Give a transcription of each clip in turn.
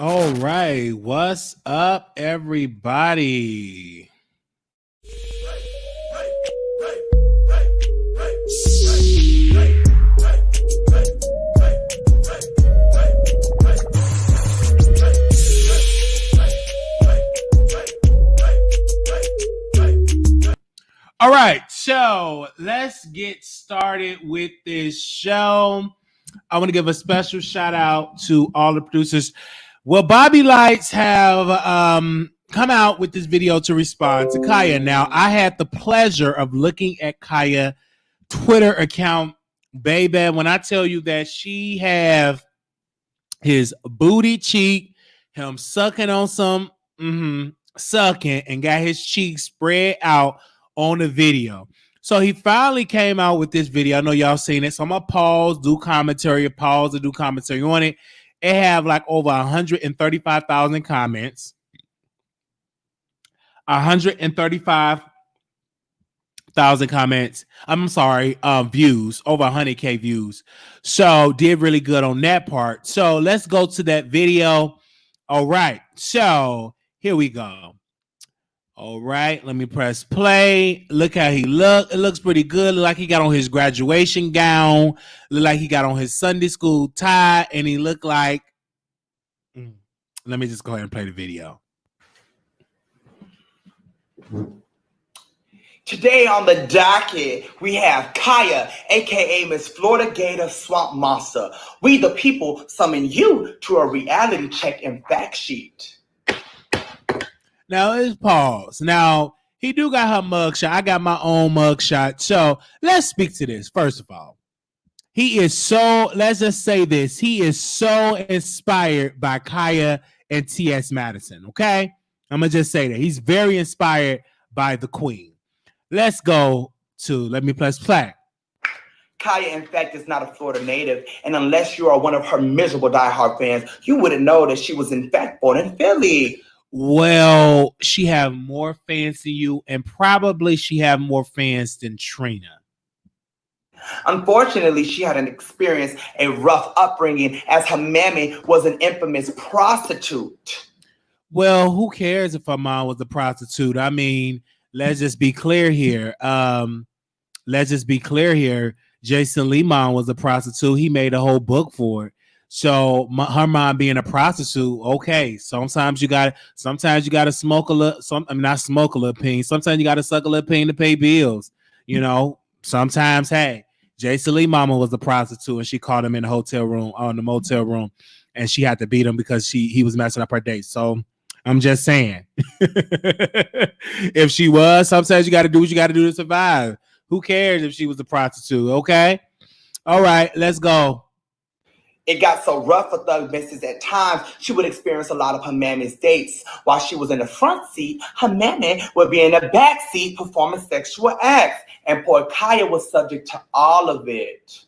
All right, what's up, everybody? All right, so let's get started with this show. I want to give a special shout out to all the producers. Well, Bobby Lytes have come out with this video to respond to Khia. Now, I had the pleasure of looking at Khia Twitter account, baby. When I tell you that she have his booty cheek, him sucking on some sucking, and got his cheeks spread out on the video. So he finally came out with this video. I know y'all seen it. So I'm gonna pause, do commentary on it. It have like over 135,000 comments, 135,000 comments. I'm sorry, views, over 100K views. So did really good on that part. So let's go to that video. All right. So here we go. All right, let me press play. Look how he look. It looks pretty good. Look like he got on his graduation gown. Look like he got on his Sunday school tie, and he looked like. Let me just go ahead and play the video. Today on the docket, we have Khia, aka Miss Florida Gator Swamp Monster. We the people summon you to a reality check and fact sheet. Now let's pause. Now he do got her mugshot. I got my own mugshot. So let's speak to this. First of all, he is so. Let's just say this. He is so inspired by Khia and T.S. Madison. Okay, I'm gonna just say that he's very inspired by the Queen. Let's go to. Let me press play. Khia, in fact, is not a Florida native, and unless you are one of her miserable diehard fans, you wouldn't know that she was in fact born in Philly. Well, she have more fans than you, and probably she have more fans than Trina. Unfortunately, she had experienced a rough upbringing as her mammy was an infamous prostitute. Well, who cares if her mom was a prostitute? I mean, let's just be clear here. Jason Lee mom was a prostitute. He made a whole book for it. So her mom being a prostitute, okay. Sometimes you gotta smoke a little. Not smoke a little peen. Sometimes you gotta suck a little peen to pay bills. You know. Sometimes, hey, Jason Lee mama was a prostitute, and she caught him in the hotel room, on the motel room, and she had to beat him because he was messing up her date. So I'm just saying, if she was, sometimes you got to do what you got to do to survive. Who cares if she was a prostitute? Okay. All right, let's go. It got so rough for Thug Missus at times, she would experience a lot of her mammy's dates. While she was in the front seat, her mammy would be in the back seat performing sexual acts. And poor Khia was subject to all of it.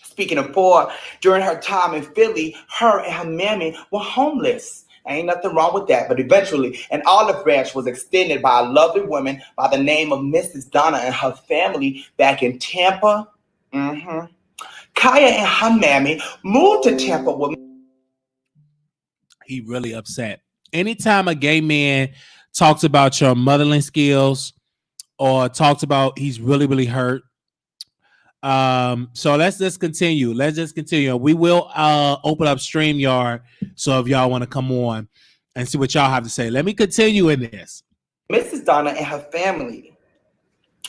Speaking of poor, during her time in Philly, her and her mammy were homeless. Ain't nothing wrong with that. But eventually, an olive branch was extended by a lovely woman by the name of Mrs. Donna and her family back in Tampa. Khia and her mammy moved to Tampa with. He really upset. Anytime a gay man talks about your modeling skills or talks about he's really, really hurt. So let's just continue. We will open up StreamYard. So if y'all want to come on and see what y'all have to say. Let me continue in this. Mrs. Donna and her family.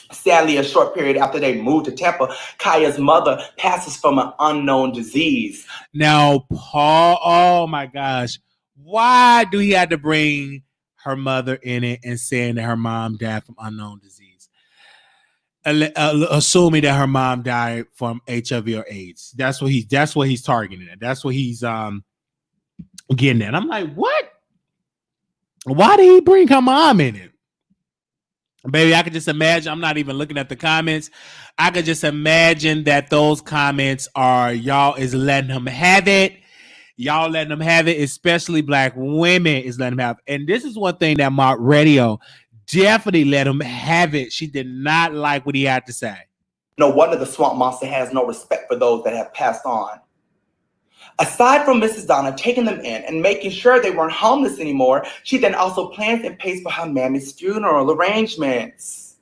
Sadly, a short period after they moved to Tampa, Khia's mother passes from an unknown disease. Now, Paul, oh my gosh. Why do he have to bring her mother in it and saying that her mom died from unknown disease? Assuming that her mom died from HIV or AIDS. That's what he's targeting at. That's what he's getting at. I'm like, what? Why did he bring her mom in it? Baby, I could just imagine. I'm not even looking at the comments. I could just imagine that those comments are y'all is letting him have it. Y'all letting them have it, especially black women is letting them have it. And this is one thing that Mark Radio definitely let him have it. She did not like what he had to say. No wonder the swamp monster has no respect for those that have passed on. Aside from Mrs. Donna taking them in and making sure they weren't homeless anymore, she then also plans and pays for her mammy's funeral arrangements.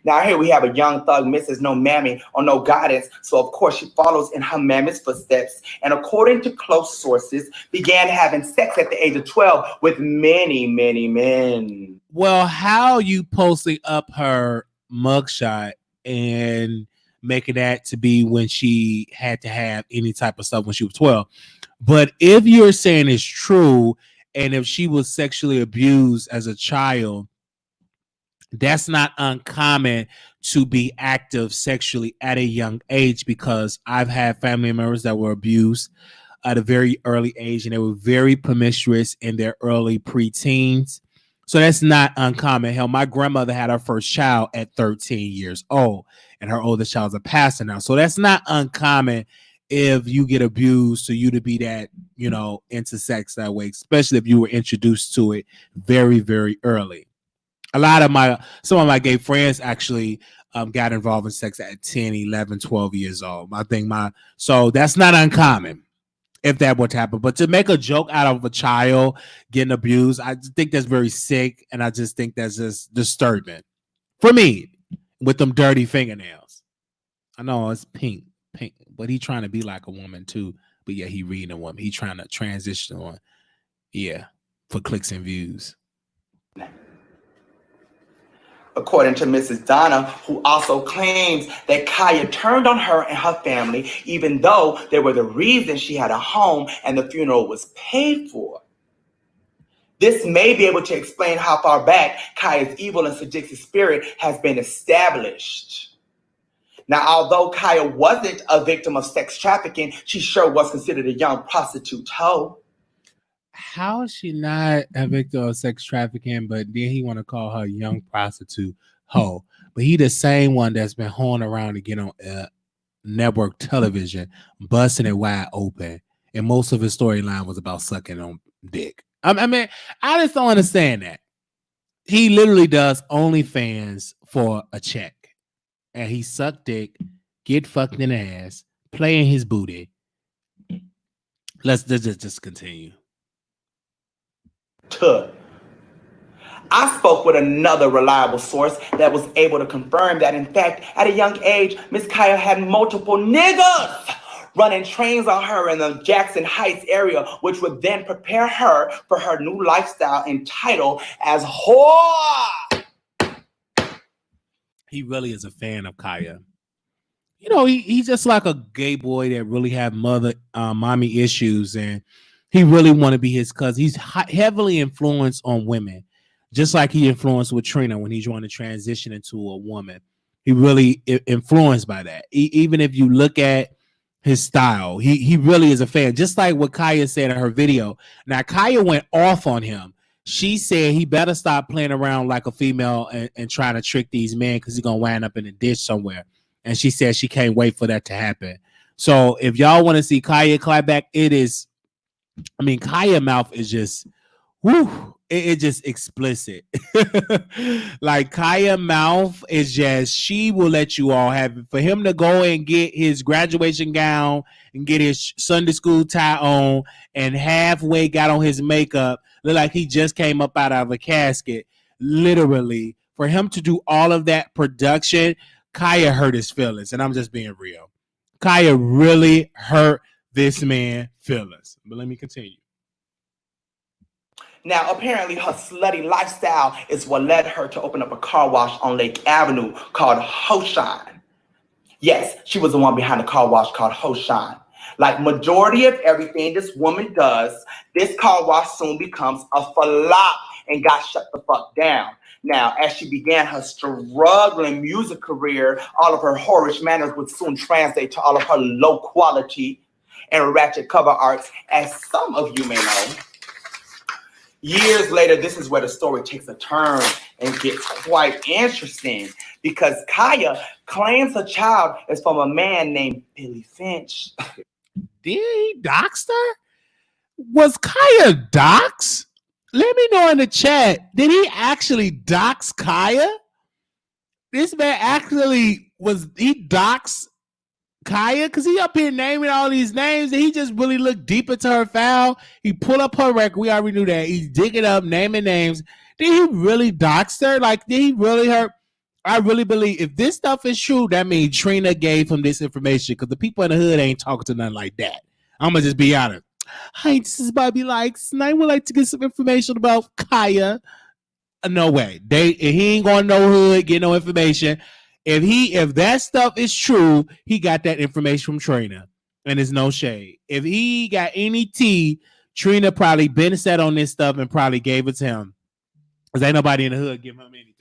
Now here we have a young thug, Mrs. No Mammy or no guidance, so of course she follows in her mammy's footsteps and according to close sources, began having sex at the age of 12 with many, many men. Well, how you posting up her mugshot and making that to be when she had to have any type of stuff when she was 12? But if you're saying it's true, and if she was sexually abused as a child, that's not uncommon to be active sexually at a young age, because I've had family members that were abused at a very early age and they were very promiscuous in their early preteens. So that's not uncommon. Hell, my grandmother had her first child at 13 years old and her oldest child's a pastor now. So that's not uncommon if you get abused, so you to be that, into sex that way, especially if you were introduced to it very, very early. Some of my gay friends actually got involved in sex at 10, 11, 12 years old. So that's not uncommon if that would happen. But to make a joke out of a child getting abused, I think that's very sick. And I just think that's just disturbing for me with them dirty fingernails. I know it's pink, but he trying to be like a woman too. But yeah, he reading a woman. He trying to transition on. Yeah, for clicks and views. According to Mrs. Donna, who also claims that Khia turned on her and her family, even though they were the reason she had a home and the funeral was paid for. This may be able to explain how far back Khia's evil and sadistic spirit has been established. Now, although Khia wasn't a victim of sex trafficking, she sure was considered a young prostitute hoe. How is she not a victim of sex trafficking, but then he want to call her a young prostitute hoe? But he the same one that's been hoeing around to get on network television, busting it wide open. And most of his storyline was about sucking on dick. I mean, I just don't understand that. He literally does OnlyFans for a check. And he suck dick, get fucked in the ass, playing his booty. Let's just continue. I spoke with another reliable source that was able to confirm that, in fact, at a young age, Miss Khia had multiple niggas running trains on her in the Jackson Heights area, which would then prepare her for her new lifestyle entitled as whore. He really is a fan of Khia. He's just like a gay boy that really have mommy issues, and he really want to be his cousin. He's heavily influenced on women, just like he influenced with Trina when he's trying to transition into a woman. He really influenced by that. Even if you look at his style, he really is a fan. Just like what Khia said in her video. Now, Khia went off on him. She said he better stop playing around like a female and trying to trick these men because he's going to wind up in a ditch somewhere. And she said she can't wait for that to happen. So if y'all want to see Khia clap back, Khia mouth is just, it's just explicit. Like Khia mouth is just, she will let you all have it. For him to go and get his graduation gown and get his Sunday school tie on and halfway got on his makeup, look like he just came up out of a casket, literally. For him to do all of that production, Khia hurt his feelings, and I'm just being real. Khia really hurt this man's feelings. But let me continue. Now, apparently her slutty lifestyle is what led her to open up a car wash on Lake Avenue called Hoshine. Yes, she was the one behind the car wash called Hoshine. Like majority of everything this woman does, this car wash soon becomes a flop and got shut the fuck down. Now, as she began her struggling music career, all of her whorish manners would soon translate to all of her low quality and ratchet cover arts, as some of you may know. Years later, this is where the story takes a turn and gets quite interesting, because Khia claims her child is from a man named Billy Finch. Did he dox her? Was Khia doxed? Let me know in the chat. Did he actually dox Khia? This man actually he doxed Khia, because he up here naming all these names, and he just really looked deep into her file. He pulled up her record. We already knew that. He's digging up, naming names. Did he really dox her? Like, did he really hurt? I really believe if this stuff is true, that means Trina gave him this information because the people in the hood ain't talking to nothing like that. I'm going to just be honest. Hi, this is Bobby Lytes, and I would like to get some information about Khia. No way. He ain't going to no hood, get no information. If that stuff is true, he got that information from Trina, and there's no shade. If he got any tea, Trina probably been set on this stuff and probably gave it to him. Because ain't nobody in the hood give him anything.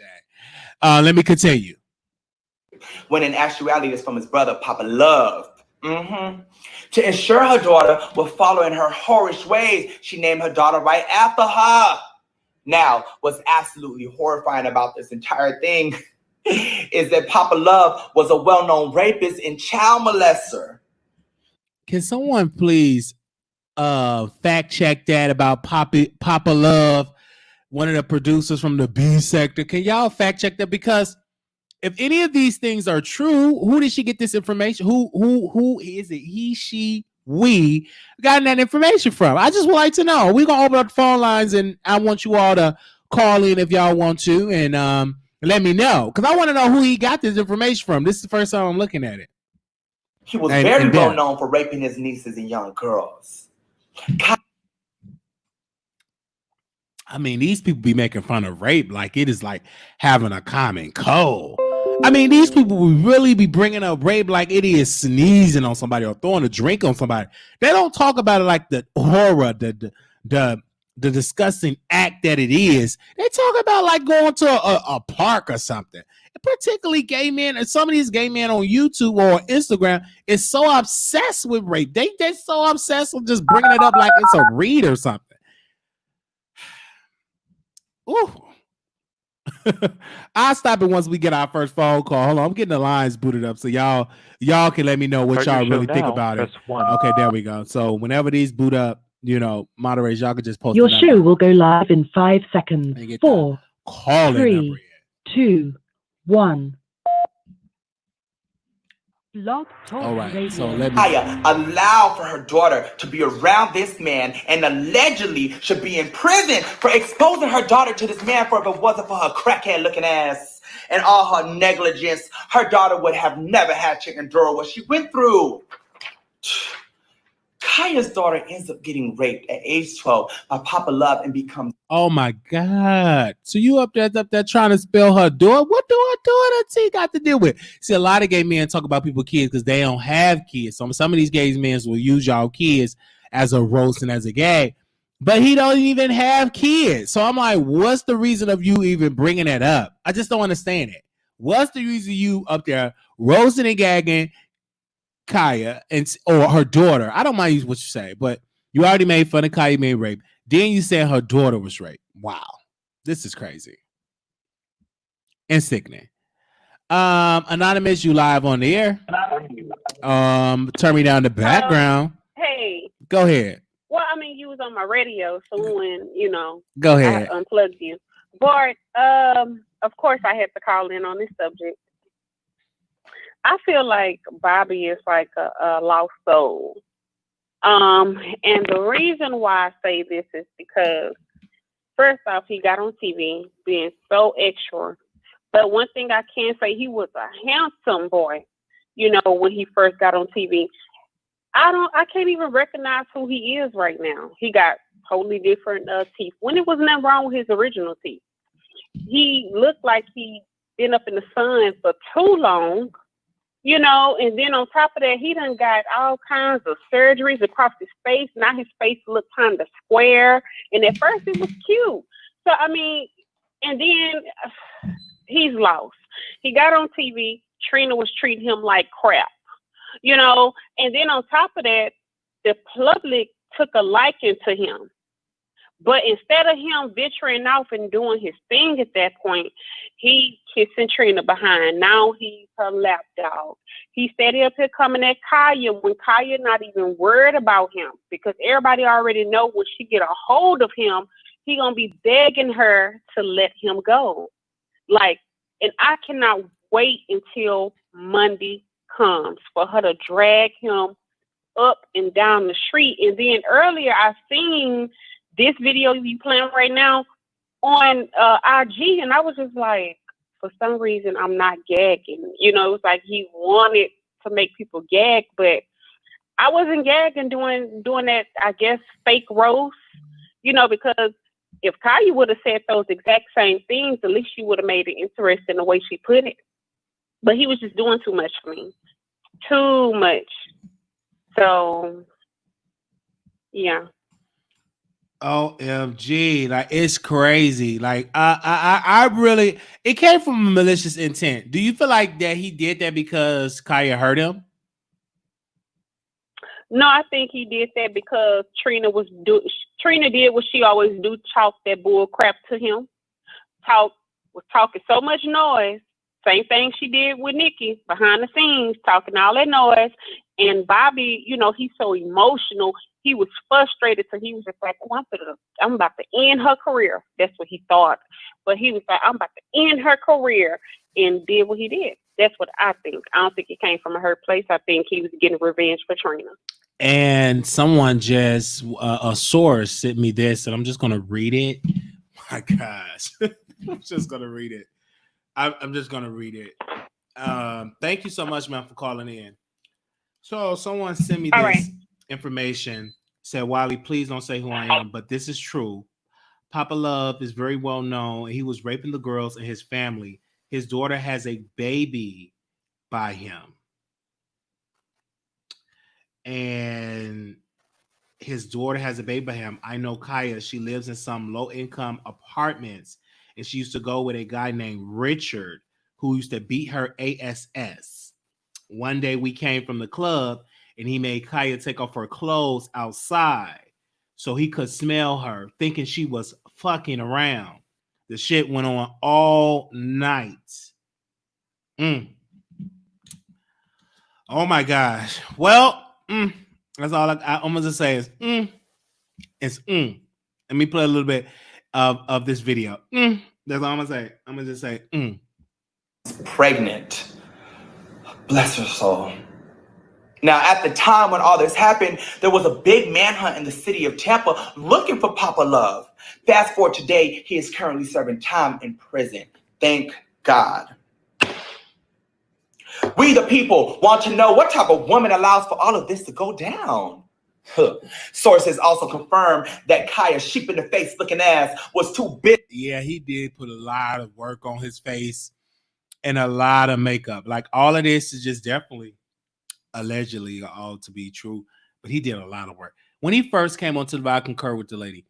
Let me continue. When in actuality, it's from his brother, Papa Love. To ensure her daughter would follow in her whorish ways, she named her daughter right after her. Now, what's absolutely horrifying about this entire thing is that Papa Love was a well-known rapist and child molester. Can someone please fact check that about Papa Love, one of the producers from the B sector? Can y'all fact check that? Because if any of these things are true, who did she get this information? Who is it? He, she, we gotten that information from? I just would like to know. We're gonna open up the phone lines, and I want you all to call in if y'all want to, and let me know, because I want to know who he got this information from. This is the first time I'm looking at it. He was very well known for raping his nieces and young girls. I mean, these people be making fun of rape like it is like having a common cold. I mean, these people will really be bringing up rape like it is sneezing on somebody or throwing a drink on somebody. They don't talk about it like the horror, the disgusting act that it is. They talk about like going to a park or something. And particularly gay men, and some of these gay men on YouTube or Instagram is so obsessed with rape. They're so obsessed with just bringing it up like it's a read or something. Ooh. I'll stop it once we get our first phone call. Hold on, I'm getting the lines booted up so y'all can let me know what y'all really think about it. Okay, there we go. So whenever these boot up, moderators, y'all can just post. Your show will go live in 5 seconds. 4, 3, 2, 1. All right, so let me allow for her daughter to be around this man and allegedly should be in prison for exposing her daughter to this man. For if it wasn't for her crackhead looking ass and all her negligence, her daughter would have never had to endure what she went through. Khia's daughter ends up getting raped at age 12 by Papa Love and becomes... Oh my God. So you up there trying to spell her daughter? What do her daughter got to deal with? See, a lot of gay men talk about people's kids because they don't have kids. So some of these gay men will use y'all kids as a roast and as a gag. But he don't even have kids. So I'm like, what's the reason of you even bringing that up? I just don't understand it. What's the reason you up there roasting and gagging Khia or her daughter? I don't mind what you say, but you already made fun of Khia being raped. Then you said her daughter was raped. Wow, this is crazy and sickening. Anonymous, you live on the air. Turn me down the background. Hey, go ahead. Well, I mean, you was on my radio, so when go ahead. I unplugged you. But of course, I had to call in on this subject. I feel like Bobby is like a lost soul. And the reason why I say this is because, first off, he got on TV being so extra. But one thing I can say, he was a handsome boy, when he first got on TV. I can't even recognize who he is right now. He got totally different teeth. When it was nothing wrong with his original teeth. He looked like he been up in the sun for too long. And then on top of that, he done got all kinds of surgeries across his face. Now his face looked kind of square. And at first it was cute. So, I mean, and then he's lost. He got on TV. Trina was treating him like crap, And then on top of that, the public took a liking to him. But instead of him venturing off and doing his thing at that point, he kissing Trina behind. Now he's her lapdog. He steady up here coming at Khia when Khia not even worried about him, because everybody already know when she get a hold of him, he gonna be begging her to let him go. And I cannot wait until Monday comes for her to drag him up and down the street. And then earlier I seen this video you playing right now on IG, and I was just like, for some reason I'm not gagging. You know, it was like he wanted to make people gag, but I wasn't gagging doing that, I guess, fake roast, you know, because if Khia would have said those exact same things, at least she would have made it interesting the way she put it. But he was just doing too much for me. Too much. So, yeah. OMG, like it's crazy. Like I really, it came from a malicious intent. Do you feel like that he did that because Khia hurt him? No, I think he did that because Trina did what she always do, talk that bull crap to him. Was talking so much noise. Same thing she did with Nikki behind the scenes, talking all that noise. And Bobby, you know, he's so emotional. He was frustrated, so he was just like, oh, I'm about to end her career. That's what he thought. But he was like, I'm about to end her career, and did what he did. That's what I think. I don't think it came from a hurt place. I think he was getting revenge for Trina. And someone just, a source sent me this, and I'm just going to read it. My gosh. I'm just going to read it. I'm just going to read it. Thank you so much, man, for calling in. So someone sent me this information, said, Wiley, please don't say who I am, but this is true. Papa Love is very well known. He was raping the girls in his family. His daughter has a baby by him. And his daughter has a baby by him. I know Khia. She lives in some low-income apartments, and she used to go with a guy named Richard who used to beat her ass. One day we came from the club, and he made Khia take off her clothes outside so he could smell her, thinking she was fucking around. The shit went on all night. Oh my gosh. Well, that's all I'm gonna say is it's Let me play a little bit of this video. That's all I'm gonna say. I'm gonna just say Pregnant. Bless her soul. Now, at the time when all this happened, there was a big manhunt in the city of Tampa looking for Papa Love. Fast forward today, he is currently serving time in prison. Thank God. We, the people, want to know what type of woman allows for all of this to go down. Sources also confirm that Khia's sheep in the face looking ass was too big. Yeah, he did put a lot of work on his face and a lot of makeup. Like all of this is just definitely allegedly all to be true, but he did a lot of work. When he first came onto the vibe, I concur with the lady.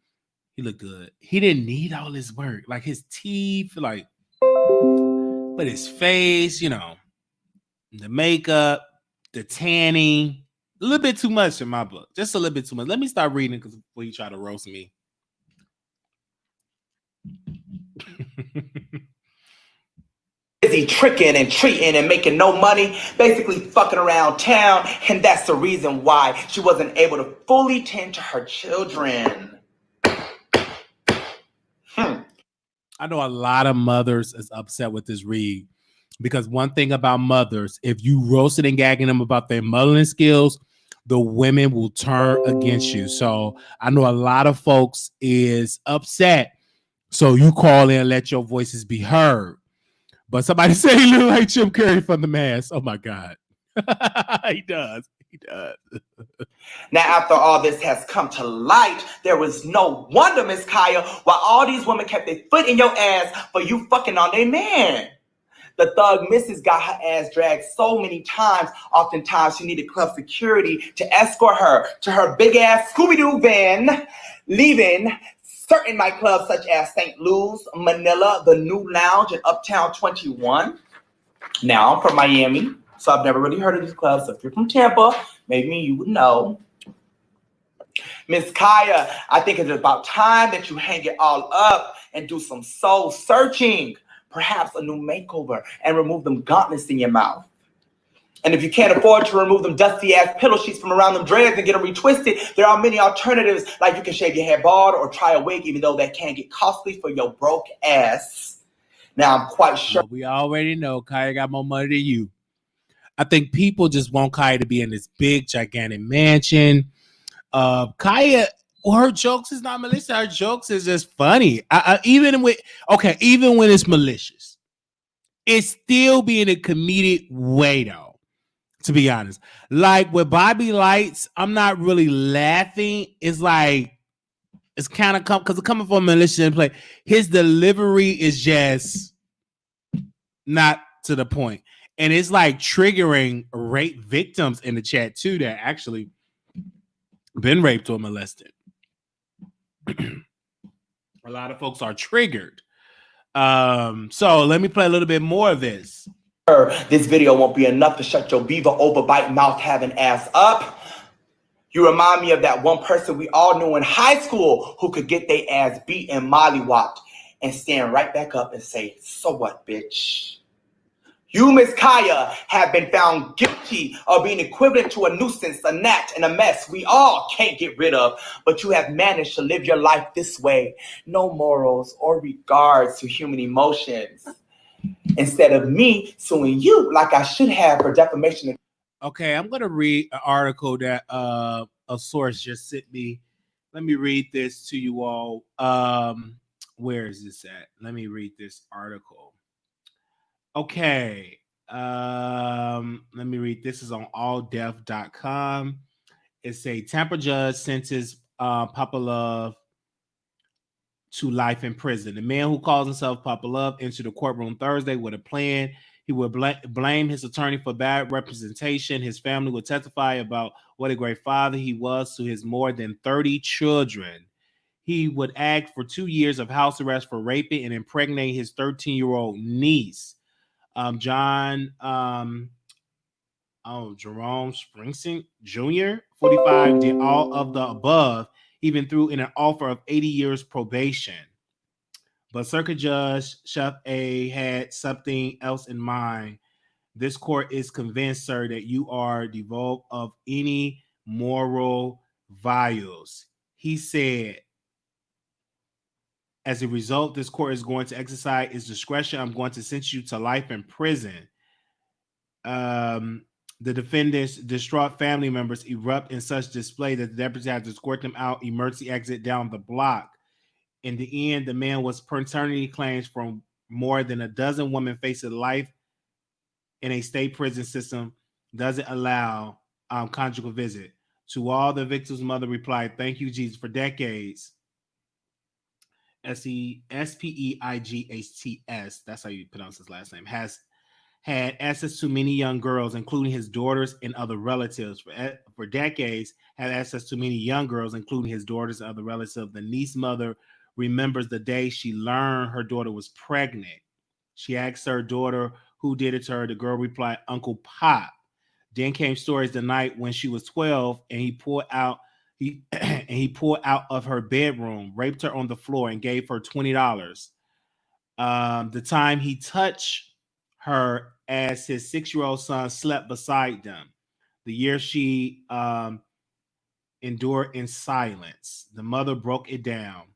He looked good. He didn't need all this work. Like his teeth, like, but his face, you know, the makeup, the tanning, a little bit too much in my book. Just a little bit too much. Let me start reading because before you try to roast me. Busy tricking and treating and making no money, basically fucking around town, and that's the reason why she wasn't able to fully tend to her children. I know a lot of mothers is upset with this read because one thing about mothers, if you roasted and gagging them about their mothering skills, the women will turn against you. So I know a lot of folks is upset. So you call in and let your voices be heard. But somebody say he look like Jim Carrey from The Mask. Oh my God. He does. He does. Now, after all this has come to light, there was no wonder, Miss Khia, why all these women kept their foot in your ass for you fucking on their man. The thug missus got her ass dragged so many times. Oftentimes, she needed club security to escort her to her big-ass Scooby-Doo van, leaving certain nightclubs such as St. Louis, Manila, the New Lounge, and Uptown 21. Now, I'm from Miami, so I've never really heard of these clubs. So if you're from Tampa, maybe you would know. Miss Khia, I think it's about time that you hang it all up and do some soul searching. Perhaps a new makeover and remove them gauntlets in your mouth. And if you can't afford to remove them dusty-ass pillow sheets from around them dreads and get them retwisted, there are many alternatives, like you can shave your hair bald or try a wig, even though that can get costly for your broke ass. Now, I'm quite sure. Well, we already know Khia got more money than you. I think people just want Khia to be in this big, gigantic mansion. Khia, her jokes is not malicious. Her jokes is just funny. Even when it's malicious, it's still being a comedic way though. To be honest, like with Bobby Lytes, I'm not really laughing. It's like it's kind of because it's coming from a malicious play. His delivery is just not to the point, and it's like triggering rape victims in the chat too that actually been raped or molested. A lot of folks are triggered. So let me play a little bit more of this. This video won't be enough to shut your beaver overbite mouth having ass up. You remind me of that one person we all knew in high school who could get their ass beat and mollywopped and stand right back up and say, "So what, bitch?" You, Miss Khia, have been found guilty of being equivalent to a nuisance, a gnat, and a mess we all can't get rid of, but you have managed to live your life this way. No morals or regards to human emotions. Instead of me suing you like I should have for defamation. Okay, I'm going to read an article that a source just sent me. Let me read this to you all. Where is this at? Let me read this article. Okay. Let me read. This is on alldef.com. It's a Tampa judge sentenced Papa Love to life in prison. The man who calls himself Papa Love entered the courtroom Thursday with a plan. He would blame his attorney for bad representation. His family would testify about what a great father he was to his more than 30 children. He would act for 2 years of house arrest for raping and impregnating his 13-year-old niece. Jerome Springsteen Jr., 45, did all of the above, even threw in an offer of 80 years probation. But Circuit Judge Chef A had something else in mind. This court is convinced, sir, that you are devoid of any moral values. He said, as a result, this court is going to exercise its discretion. I'm going to sentence you to life in prison. The defendant's distraught family members erupt in such display that the deputy had to escort them out emergency exit down the block. In the end, the man was paternity claims from more than a dozen women facing life in a state prison system doesn't allow conjugal visit. To all, the victim's mother replied, "Thank you, Jesus." For decades, Speights, that's how you pronounce his last name, has had access to many young girls, including his daughters and other relatives. For decades, had access to many young girls, including his daughters and other relatives. The niece mother remembers the day she learned her daughter was pregnant. She asked her daughter who did it to her. The girl replied, "Uncle Pop." Then came stories the night when she was 12 and he pulled out of her bedroom, raped her on the floor, and gave her $20. The time he touched her as his 6-year-old son slept beside them. The year she endured in silence. The mother broke it down.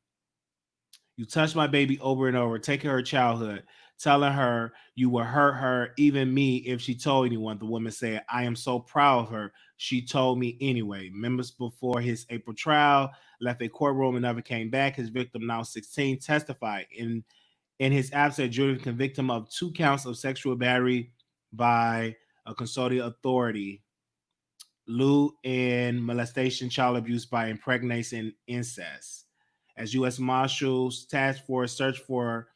"You touched my baby over and over, taking her childhood, telling her you would hurt her, even me, if she told anyone." The woman said, "I am so proud of her. She told me anyway." Members before his April trial left a courtroom and never came back. His victim, now 16, testified. In his absence, jury convicted him of 2 counts of sexual battery by a custodial authority, lewd and molestation, child abuse by impregnation, and incest. As U.S. Marshals Task Force searched for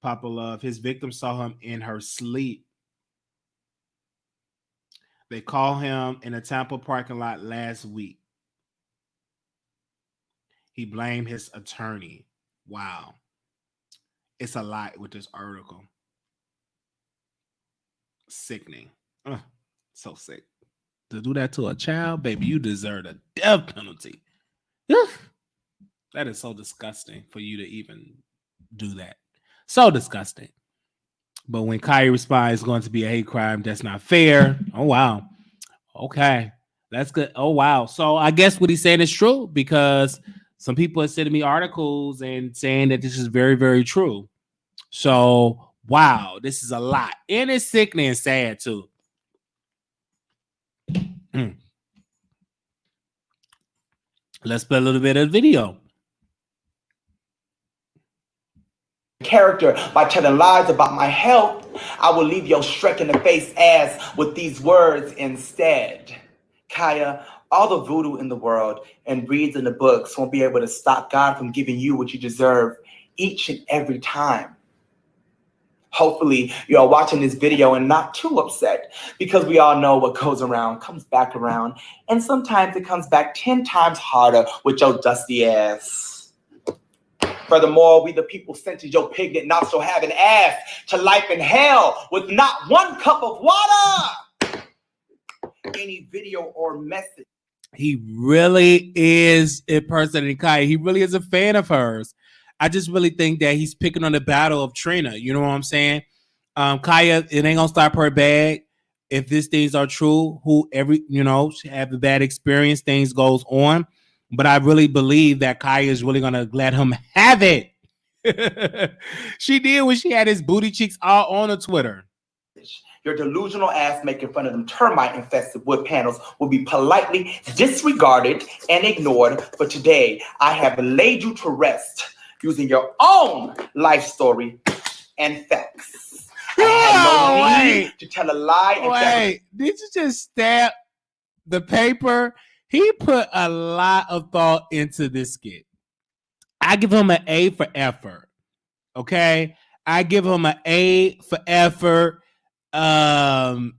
Papa Love, his victim saw him in her sleep. They called him in a Tampa parking lot last week. He blamed his attorney. Wow. It's a lot with this article. Sickening. So sick. To do that to a child, baby, you deserve a death penalty. That is so disgusting for you to even do that. So disgusting. But when Khia responds, it's going to be a hate crime, that's not fair. Oh, wow. Okay. That's good. Oh, wow. So I guess what he's saying is true, because some people have sent me articles and saying that this is very, very true. So, wow, this is a lot. And it's sickening and sad, too. Let's play a little bit of the video. Character by telling lies about my health, I will leave your Shrek in the face ass with these words instead. Khia, all the voodoo in the world and reads in the books won't be able to stop God from giving you what you deserve each and every time. Hopefully you are watching this video and not too upset, because we all know what goes around comes back around, and sometimes it comes back 10 times harder with your dusty ass. Furthermore, we the people sentenced your pigment nostril having ass to life in hell with not one cup of water. Any video or message. He really is impersonating Khia. He really is a fan of hers. I just really think that he's picking on the battle of Trina. You know what I'm saying? Khia, it ain't gonna stop her bag. If these things are true, she have a bad experience, things goes on. But I really believe that Khia is really gonna let him have it. She did when she had his booty cheeks all on her Twitter. Your delusional ass making fun of them termite-infested wood panels will be politely disregarded and ignored. But today, I have laid you to using your own life story and facts. I had no need to tell a lie. Wait, did you just stab the paper? He put a lot of thought into this skit. I give him an A for effort. Okay? I give him an A for effort. An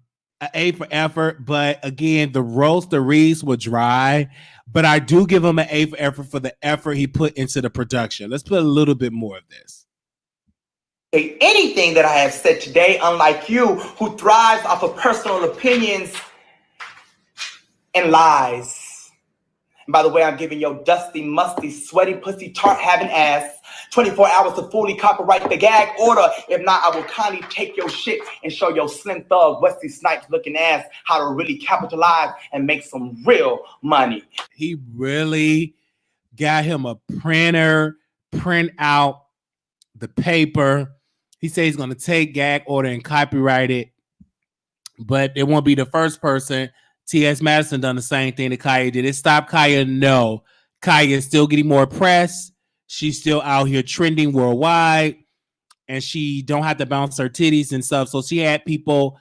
A for effort. But again, the reads were dry. But I do give him an A for the effort he put into the production. Let's put a little bit more of this. Anything that I have said today, unlike you, who thrives off of personal opinions and lies. And by the way, I'm giving your dusty, musty, sweaty, pussy, tart having ass 24 hours to fully copyright the gag order. If not, I will kindly take your shit and show your slim thug, Wesley Snipes looking ass how to really capitalize and make some real money. He really got him a printer, print out the paper. He said he's going to take gag order and copyright it, but it won't be the first person. T.S. Madison done the same thing that Khia did. It stopped Khia? No. Khia is still getting more press. She's still out here trending worldwide, and she don't have to bounce her titties and stuff. So she had people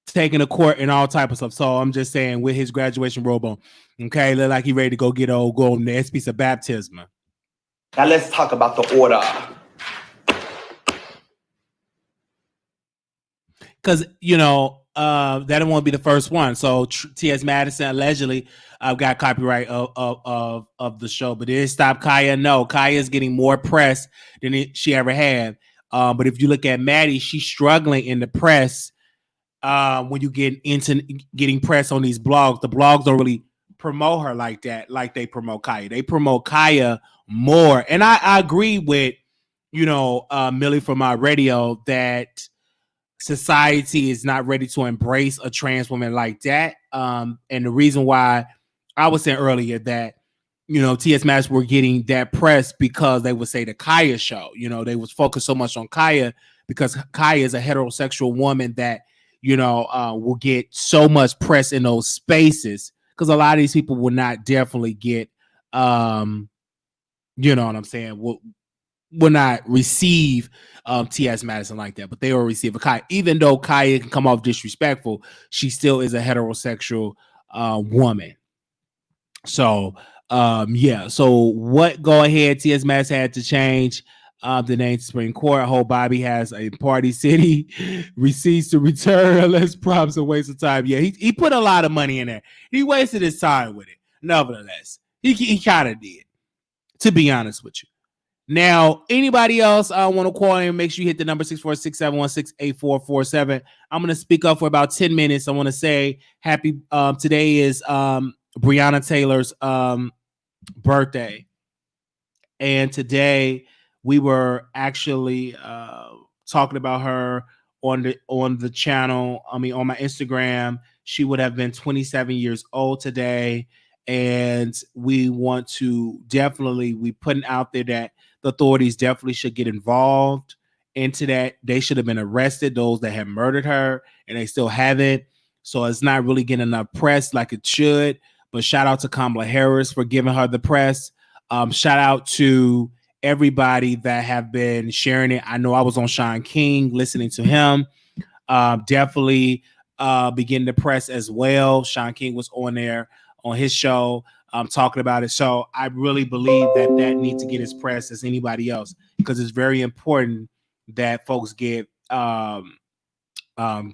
taking to court and all type of stuff. So I'm just saying, with his graduation robe on, okay, look like he ready to go get a go on the next piece of baptism. Now let's talk about the order. Because, that won't be the first one. So T.S. Madison allegedly got copyright of the show, but it stopped Khia. No, Khia is getting more press than she ever had. But if you look at Maddie, she's struggling in the press. When you get into getting press on these blogs, the blogs don't really promote her like that, like they promote Khia. They promote Khia more. And I agree with, Millie from my radio that society is not ready to embrace a trans woman like that. And the reason why I was saying earlier that, T.S. Madison were getting that press because they would say the Khia show, they was focused so much on Khia because Khia is a heterosexual woman that, will get so much press in those spaces because a lot of these people will not definitely get, you know what I'm saying? Will not receive T.S. Madison like that, but they will receive a Khia. Even though Khia can come off disrespectful, she still is a heterosexual woman. So, So what go ahead, T.S. Madison had to change the name to Supreme Court. Whole Bobby has a Party City receipts to return unless prompts a waste of time. Yeah, he put a lot of money in there. He wasted his time with it. Nevertheless, he kind of did, to be honest with you. Now, anybody else want to call in, make sure you hit the number 646-716-8447. I'm going to speak up for about 10 minutes. I want to say happy, today is Breonna Taylor's birthday. And today we were actually talking about her on the channel. I mean, on my Instagram, she would have been 27 years old today. And we want to we putting out there that the authorities definitely should get involved into that. They should have been arrested, those that have murdered her, and they still haven't. So it's not really getting enough press like it should. But shout out to Kamala Harris for giving her the press. Shout out to everybody that have been sharing it. I know I was on Sean King listening to him. Definitely begin the press as well. Sean King was on there on his show talking about it. So I really believe that needs to get as press as anybody else, because it's very important that folks get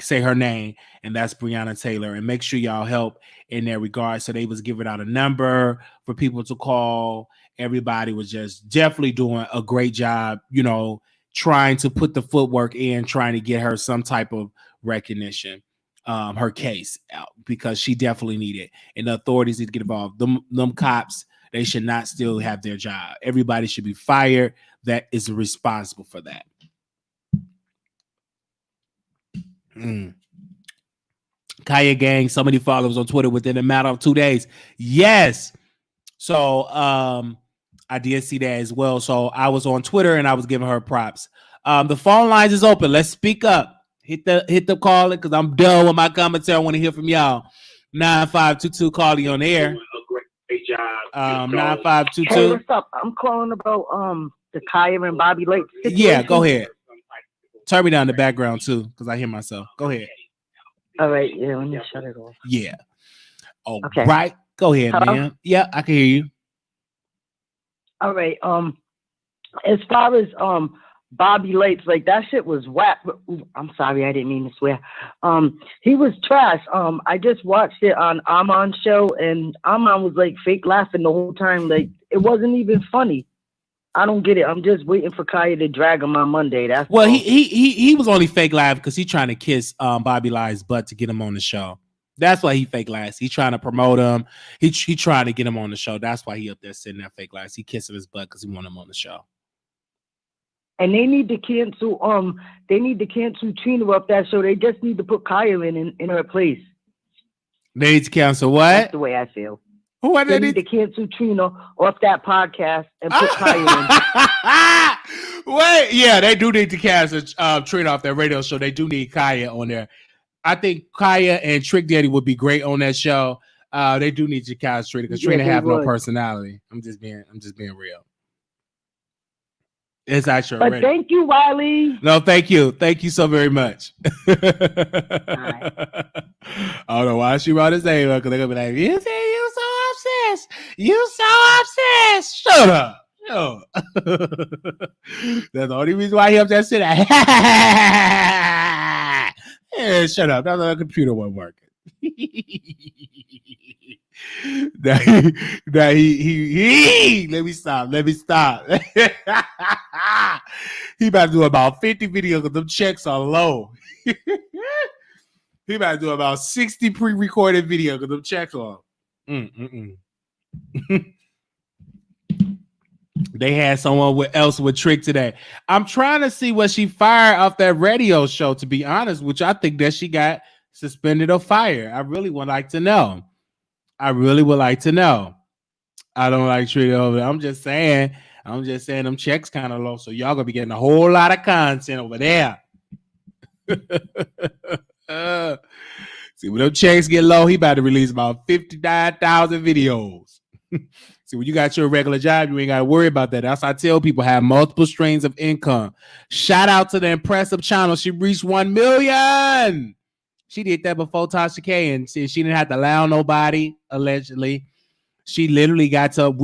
say her name, and that's Breonna Taylor, and make sure y'all help in that regard. So they was giving out a number for people to call. Everybody was just definitely doing a great job, you know, trying to put the footwork in, trying to get her some type of recognition, her case out, because she definitely needed it. And the authorities need to get involved. Them cops, they should not still have their job. Everybody should be fired that is responsible for that. Khia gang, so many followers on Twitter within a matter of 2 days. Yes. So I did see that as well. So I was on Twitter and I was giving her props. The phone lines is open. Let's speak up. Hit the call it, because I'm done with my commentary. I want to hear from y'all. 9522 calling on the air. Great job. 9522. Hey, what's up? I'm calling about the Khia and Bobby Lytes situation. Yeah, go ahead. Turn me down the background too, because I hear myself. Go ahead. All right, yeah, let me shut it off. Yeah. Oh, okay. Right. Go ahead, hello? Man. Yeah, I can hear you. All right. As far as Bobby Lytes, like that shit was whack. I'm sorry, I didn't mean to swear. He was trash. I just watched it on Amon's show, and Amon was like fake laughing the whole time. Like it wasn't even funny. I don't get it. I'm just waiting for Khia to drag him on Monday. That's well, he was only fake live because he's trying to kiss Bobby Lytes' butt to get him on the show. That's why he fake lives. He's trying to promote him. He trying to get him on the show. That's why he up there sitting there fake lives. He kissing his butt because he want him on the show. And they need to cancel. Trina off that show. They just need to put Khia in her place. They need to cancel what? That's the way I feel. What they need to cancel Trina off that podcast and put Khia in. Wait, yeah, they do need to cancel Trina off that radio show. They do need Khia on there. I think Khia and Trick Daddy would be great on that show. They do need to cancel Trina because Trina have no personality. I'm just being real. It's actually but thank you, Wiley. No, thank you. Thank you so very much. Right. I don't know why she wrote his name because they're gonna be like, you say you so obsessed. You so obsessed. Shut up. Yo. That's the only reason why he up there sitting. Yeah, shut up. That's how the computer wasn't working. Let me stop. He about to do about 50 videos because them checks are low. He about to do about 60 pre-recorded videos because them checks are. They had someone else with Trick today. I'm trying to see what she fired off that radio show, to be honest, which I think that she got suspended or fired. I really would like to know. I don't like Trina over there. I'm just saying them checks kind of low. So y'all gonna be getting a whole lot of content over there. See, when them checks get low, he about to release about 59,000 videos. See, when you got your regular job, you ain't got to worry about that. That's why I tell people have multiple streams of income. Shout out to the impressive channel. She reached 1 million. She did that before Tasha K, and she didn't have to allow nobody, allegedly. She literally got to,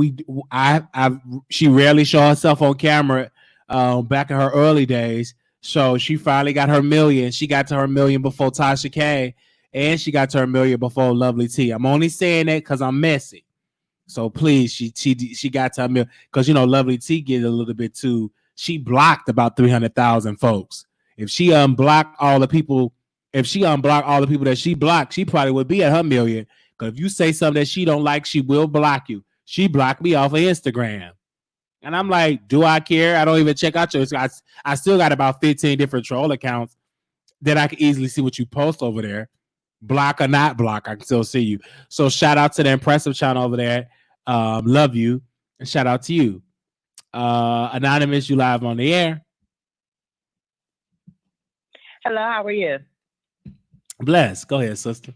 she rarely show herself on camera back in her early days. So she finally got her million. She got to her million before Tasha K, and she got to her million before Lovely T. I'm only saying that because I'm messy. So please, she got to her million because Lovely T get a little bit too. She blocked about 300,000 folks. If she unblocked all the people that she blocked, she probably would be at her million. Because if you say something that she don't like, she will block you. She blocked me off of Instagram. And I'm like, do I care? I don't even check out your. I still got about 15 different troll accounts that I can easily see what you post over there. Block or not block, I can still see you. So shout out to the impressive channel over there. Love you. And shout out to you. Anonymous, you live on the air. Hello, how are you? Bless. Go ahead, sister.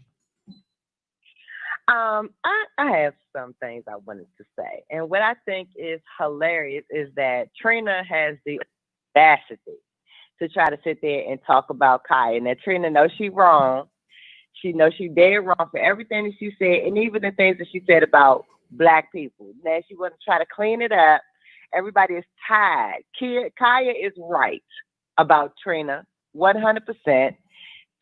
I have some things I wanted to say. And what I think is hilarious is that Trina has the audacity to try to sit there and talk about Khia. Now, Trina knows she's wrong. She knows she's dead wrong for everything that she said, and even the things that she said about Black people. Now, she want to try to clean it up. Everybody is tired. Khia is right about Trina, 100%.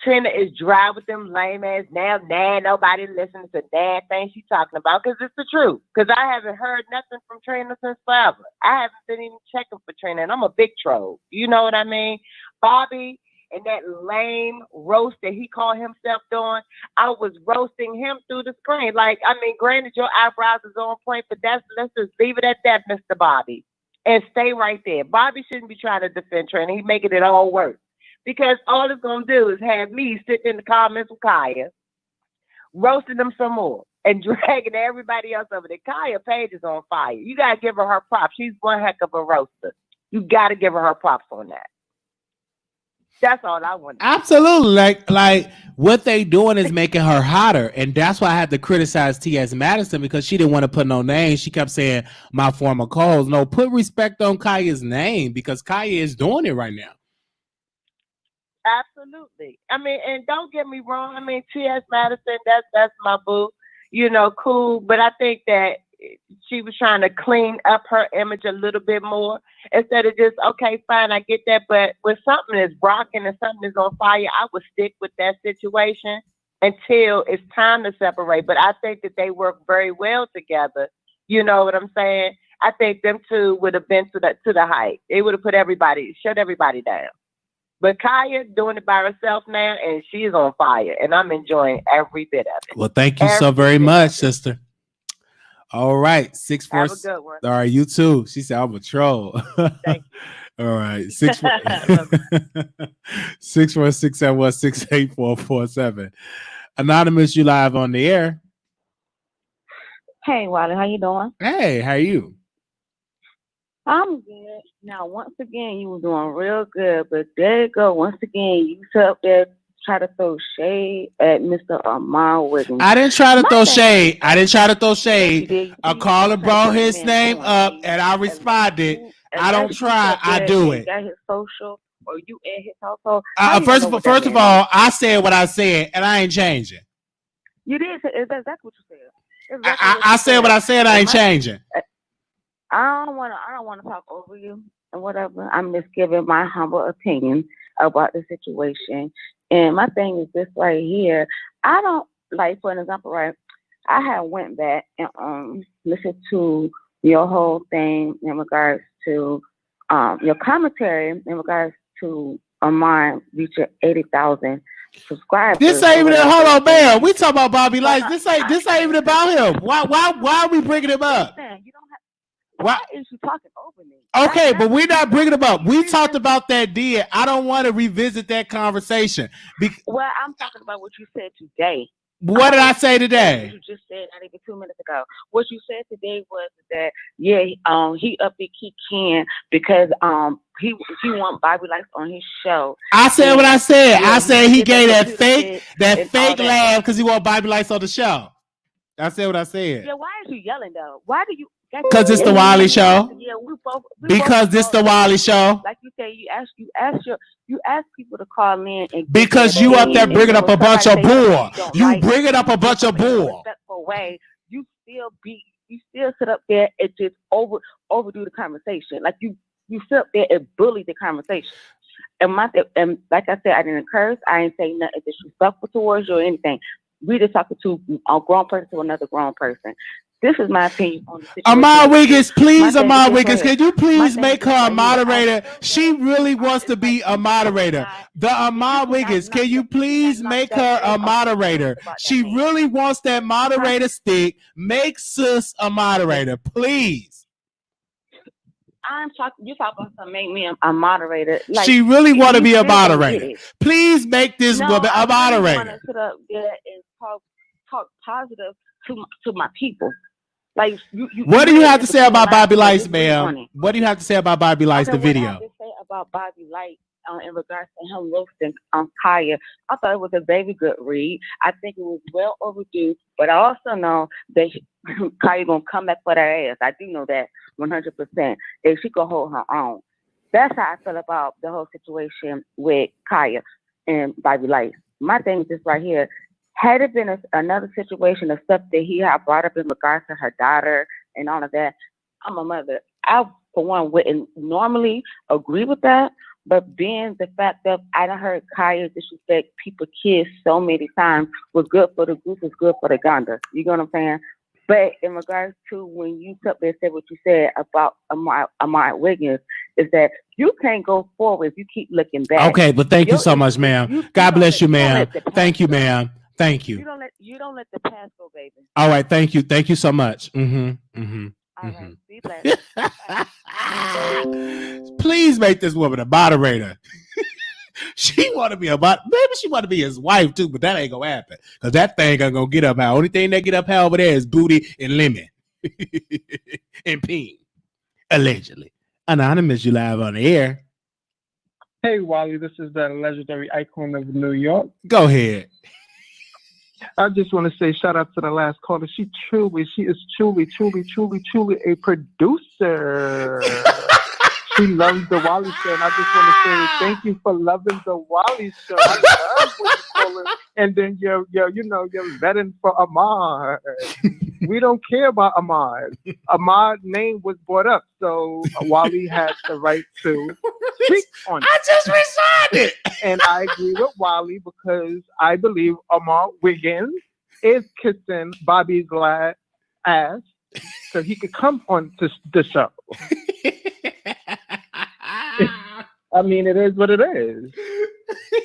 Trina is dry with them lame ass now. Nobody listens to that thing she's talking about because it's the truth. Because I haven't heard nothing from Trina since forever. I haven't been even checking for Trina, and I'm a big troll. You know what I mean? Bobby and that lame roast that he called himself doing, I was roasting him through the screen. Like, I mean, granted, your eyebrows is on point, but let's just leave it at that, Mr. Bobby, and stay right there. Bobby shouldn't be trying to defend Trina. He's making it all worse. Because all it's going to do is have me sitting in the comments with Khia, roasting them some more, and dragging everybody else over there. Khia page is on fire. You got to give her props. She's one heck of a roaster. You got to give her props on that. That's all I want. Absolutely. Like what they doing is making her hotter. And that's why I had to criticize T.S. Madison because she didn't want to put no name. She kept saying my former co-host. No, put respect on Khia's name because Khia is doing it right now. Absolutely. I mean, and don't get me wrong. I mean, T.S. Madison, that's my boo. You know, cool. But I think that she was trying to clean up her image a little bit more instead of just, okay, fine, I get that. But when something is rocking and something is on fire, I would stick with that situation until it's time to separate. But I think that they work very well together. You know what I'm saying? I think them two would have been to the height. They would have shut everybody down. But Khia doing it by herself now, and she's on fire, and I'm enjoying every bit of it. Well, thank you so very much, sister. All right, 646. Have a good one. All right, you too. She said I'm a troll. Thank you. All right, 646-716-8447. Anonymous, you live on the air. Hey, Wiley, how you doing? Hey, how are you? I'm good. Now, once again, you were doing real good, but there you go. Once again, you up there try to throw shade at Mr. Amar Wiggins. I didn't try to throw shade. A caller brought his name up, and I responded. I don't try. I do it. Got his social, or you and his household. First of all, I said what I said, and I ain't changing. You did. That's exactly what you said. I said what I said. I ain't changing. I don't want to talk over you and whatever. I'm just giving my humble opinion about the situation. And my thing is this right here. I don't like, for an example, right? I had went back and listened to your whole thing in regards to your commentary in regards to mine reaching 80,000 subscribers. This ain't even. Hold on, man. We talk about Bobby Lytes. This ain't even about him. Why are we bringing him up? Why is you talking over me? Okay, but we're not bringing him up. We talked about that deal. I don't want to revisit that conversation. Well, I'm talking about what you said today. What did I say today? You just said not even 2 minutes ago. What you said today was that he up the Key can because he want Bobby Lytes on his show. I said what I said. I said he gave that fake laugh because he want Bobby Lytes on the show. I said what I said. Yeah, why is you yelling though? Why do you? Because it's the Wiley Show. Yeah, because this the Wiley Show. Like you say, you ask people to call in and because you up there bringing up a bunch of bull. You bringing up a bunch of bull. Way, you still sit up there and just overdo the conversation. Like you sit up there and bully the conversation. And like I said, I didn't curse. I didn't say nothing disrespectful towards you or anything. We just talking to a grown person to another grown person. This is my opinion on the situation. Amar Wiggins, please, Amar Wiggins, can you please make her a moderator? She really wants to be a moderator. The Amar Wiggins, can you please make her a moderator? She really wants that moderator stick. Make sis a moderator, please. You talking about to make me a moderator. Like, she really want to be a moderator. Please make this woman a moderator. I want to sit up there and talk positive to my people. Like, what do you have to say about Bobby Lytes, ma'am? What do you have to say about Bobby Lytes, the video? What I have to say about Bobby Lytes, in regards to him roasting Khia. I thought it was a very good read. I think it was well overdue, but I also know that Khia gonna come back for that ass. I do know that 100%. If she could hold her own. That's how I feel about the whole situation with Khia and Bobby Lytes. My thing is this right here. Had it been another situation of stuff that he had brought up in regards to her daughter and all of that, I'm a mother. I, for one, wouldn't normally agree with that, but being the fact that I done heard Khia disrespect people, kids so many times, was good for the goose, was good for the gander. You know what I'm saying? But in regards to when you took there, said what you said about Amar Wiggins, is that you can't go forward if you keep looking back. Okay, but thank you so much, ma'am. God bless you, ma'am. Thank you, ma'am. Thank you. You don't let the past go, baby. All right, thank you. Thank you so much. All right, be blessed. Please make this woman a moderator. She want to be maybe she want to be his wife too, but that ain't gonna happen because that thing ain't gonna get up high. Only thing that get up high over there is booty and lemon and peen. Allegedly. Anonymous, you live on the air. Hey, Wiley, this is the legendary icon of New York. Go ahead. I just want to say shout out to the last caller. She is truly a producer. She loves the Wiley Show, and I just want to say thank you for loving the Wiley Show. I love what you call it. And then you're vetting for Ahmad. We don't care about Ahmad. Ahmad's name was brought up, so Wiley has the right to speak on it. I just resigned it. And I agree with Wiley because I believe Ahmad Wiggins is kissing Bobby's ass so he could come on to the show. I mean, it is what it is.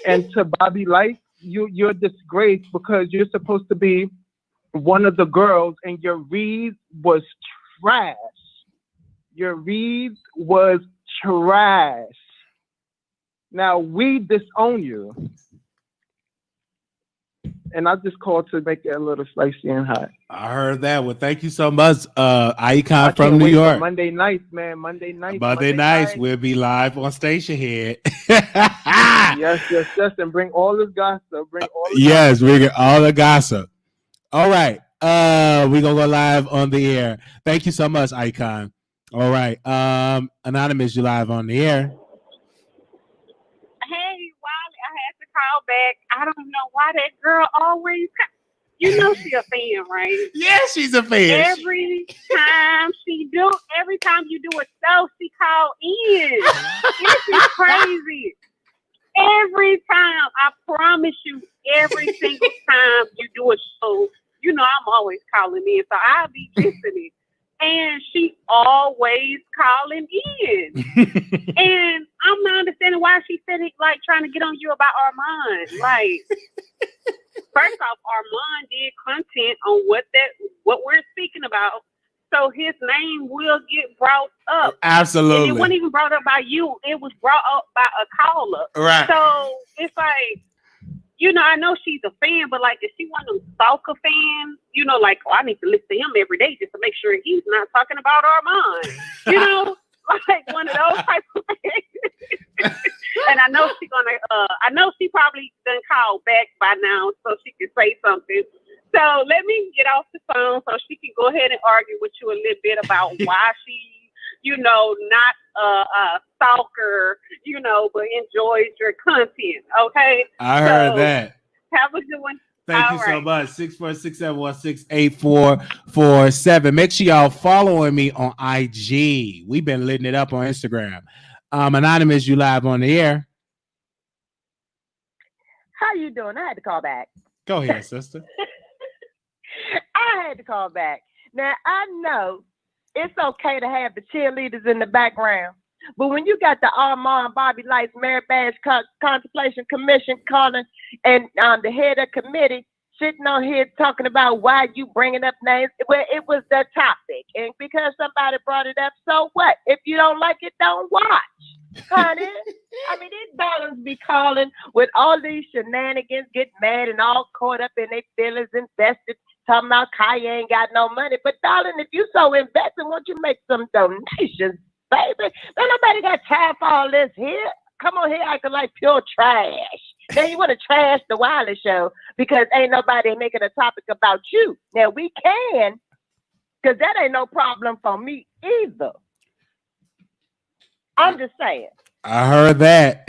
And to Bobby Lytes, you're a disgrace because you're supposed to be one of the girls and your read was trash. Your read was trash. Now we disown you. And I just called to make it a little spicy and hot. I heard that. Well, thank you so much, Icon from New York. Monday nights, man. Monday nights, we'll be live on Station Head. yes. And bring all this gossip. We get all the gossip. All right. We're going to go live on the air. Thank you so much, Icon. All right. Anonymous, you live on the air. Call back. I don't know why that girl always. You know she a fan, right? Yeah, she's a fan. Every time you do a show, she call in. This is crazy. Every time, I promise you, every single time you do a show, I'm always calling in, so I'll be listening. And she always calling in. And I'm not understanding why she said it, like, trying to get on you about Armand. Like, first off, Armand did content on what we're speaking about. So his name will get brought up. Absolutely. And it wasn't even brought up by you. It was brought up by a caller. Right. So it's like, I know she's a fan, but like, if she one of them stalker fans, like, I need to listen to him every day just to make sure he's not talking about Armand. Like one of those type of fans. And I know she probably done call back by now so she can say something. So let me get off the phone so she can go ahead and argue with you a little bit about why she, not a stalker, but enjoys your content. Okay. I heard that. Have a good one. Thank you so much. 646-716-8447. Make sure y'all following me on IG. We've been litting it up on Instagram. Anonymous, you live on the air. How you doing? I had to call back. Go ahead, sister. I had to call back. Now, I know it's okay to have the cheerleaders in the background, but when you got the Armand Bobby Lytes Merit Badge Contemplation Commission calling and the head of committee sitting on here talking about why you bringing up names, well, it was the topic. And because somebody brought it up, so what? If you don't like it, don't watch. Honey, I mean, these dollars be calling with all these shenanigans, get mad and all caught up in their feelings, invested, talking about Khia ain't got no money. But darling, if you so invested, won't you make some donations, baby? Don't nobody got time for all this here. come on here acting like pure trash. Then you want to trash the Wiley Show because ain't nobody making a topic about you. Now we can, because that ain't no problem for me either. I'm just saying. I heard that.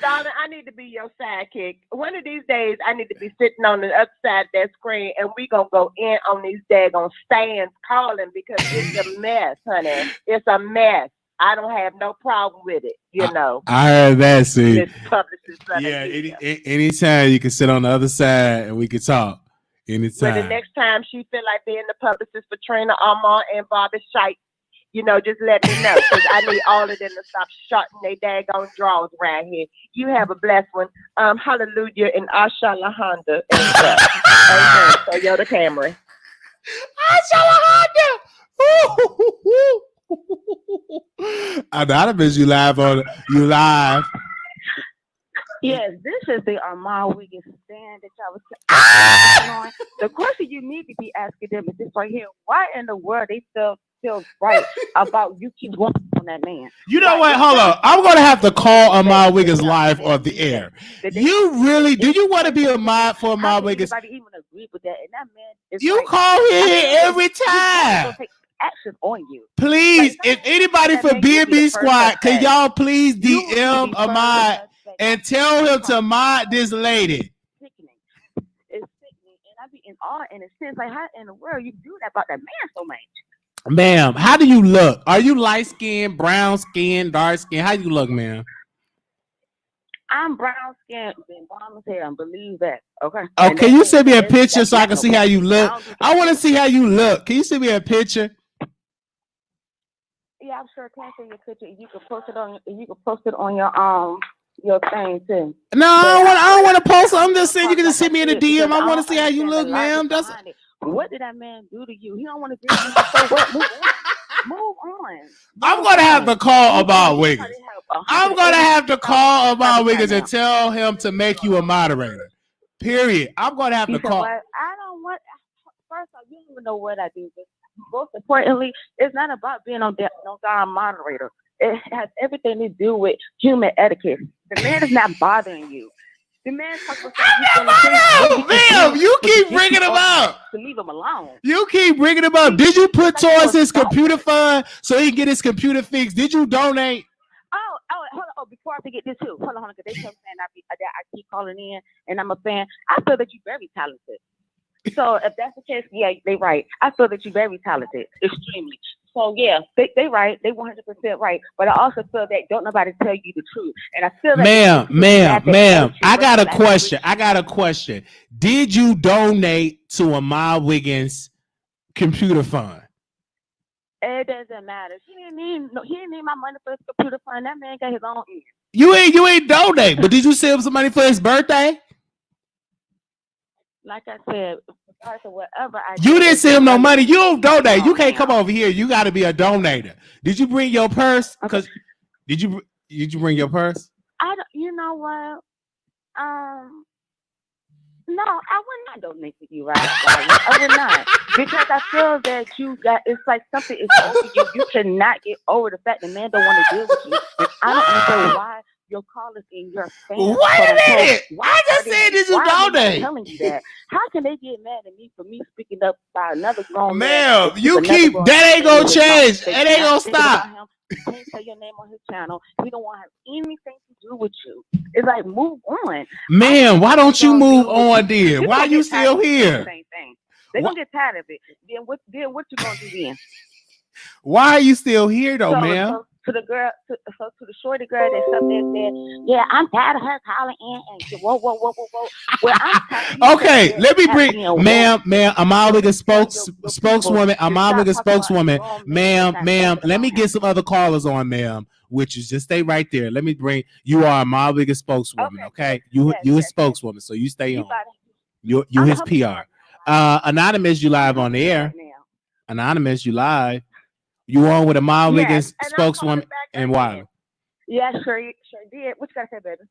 Darling, I need to be your sidekick. One of these days, I need to be sitting on the other side of that screen, and we gonna go in on these daggone stands calling because it's a mess, honey. It's a mess. I don't have no problem with it, you know. I heard that, see. Yeah, anytime you can sit on the other side and we can talk. Anytime. But the next time she feel like being the publicist for Trina, Armand, and Bobby Shite, you know, just let me know because I need all of them to stop shutting their daggone drawers around here. You have a blessed one. Hallelujah and Ashala Honda and stuff. Amen. Toyota Camry. Ashala Honda. I miss you live on you live. Yes, this is the Armand Wiggins stand that y'all was on. The question you need to be asking them is this right here: why in the world they still feel right about you keep going on that man? You know what? Hold on. I'm gonna have to call Armand Wiggins live on the air. You really do you want to be a mod for Armand Wiggins? Anybody even agree with that? And that man is you like, call here every time. Action on you. Please, if anybody from B&B Squad, can y'all please DM Ahmad and tell him to mod this lady? It's sickening, and I be in awe in a sense. Like, how in the world you do that about that man so much? Ma'am, how do you look? Are you light skinned, brown skinned, dark skinned? How you look, ma'am? I'm brown skinned, been bomb as hell. Believe that, okay? Oh, can you send me a picture so I can see how you look? I want to see how you look. Can you send me a picture? Yeah, I'm sure can send you a picture. You can post it on. You can post it on your thing too. No, I don't want to post it. I'm just saying you can just send me in the DM. I want to see how you look, ma'am. That's what did that man do to you? He don't want to do it. So what? Move on. I'm gonna have to call about Wiggins. I'm gonna have to call about Wiggins and tell him to make you a moderator. Period. I'm gonna have to call. I don't want. First off, you don't even know what I do. But most importantly, it's not about being on no moderator. It has everything to do with human etiquette. The man is not bothering you. The man talks about ma'am, you keep bringing him up. To leave him alone. You keep bringing him up. Did you put towards his computer fund so he can get his computer fixed? Did you donate? Hold on. Oh, before I forget this too. Hold on, because they kept saying I keep calling in, and I'm a fan. I feel that you're very talented. So if that's the case, yeah, they right. I feel that you're very talented, extremely. So yeah, they right. They 100% right. But I also feel that don't nobody tell you the truth. And I feel that ma'am, I got a question. Did you donate to Ahmad Wiggins' computer fund? It doesn't matter. He didn't need my money for his computer fund. That man got his own end. You ain't donate, but did you send him some money for his birthday? Like I said, whatever you didn't send him no money. You don't donate. You can't come over here. You got to be a donator. Did you bring your purse? Because did you bring your purse? You know what? No, I would not donate to you, right? I would not, because I feel that it's like something is over you. You cannot get over the fact that man don't want to deal with you. And I don't understand why your callers in your family. Wait a minute! I just said, did you donate? Telling you that. How can they get mad at me for me speaking up by another grown man? Ma'am, you keep that ain't gonna change. It ain't gonna stop. You can't say your name on his channel. He don't want to have anything to do with you. It's like, move on. Man, why don't you move on then? Why are you still here? Same thing. They're gonna get tired of it. Then what you gonna do then? Why are you still here though, ma'am? To the girl, to the shorty girl that sat there and said, "Yeah, I'm tired of her calling in and whoa." Well, okay, let me bring, ma'am, Ahmad Wiggins spokeswoman, Ahmad Wiggins spokeswoman, ma'am. Let me get some other callers on, ma'am. Which is just stay right there. Let me bring you are Ahmad Wiggins spokeswoman, okay? You his spokeswoman, so you stay on. You his PR. Anonymous, you live on the air. Anonymous, you live. You on with Ahmad Wiggins spokeswoman and Wiley. Yeah, sure did. What you gotta say, baby?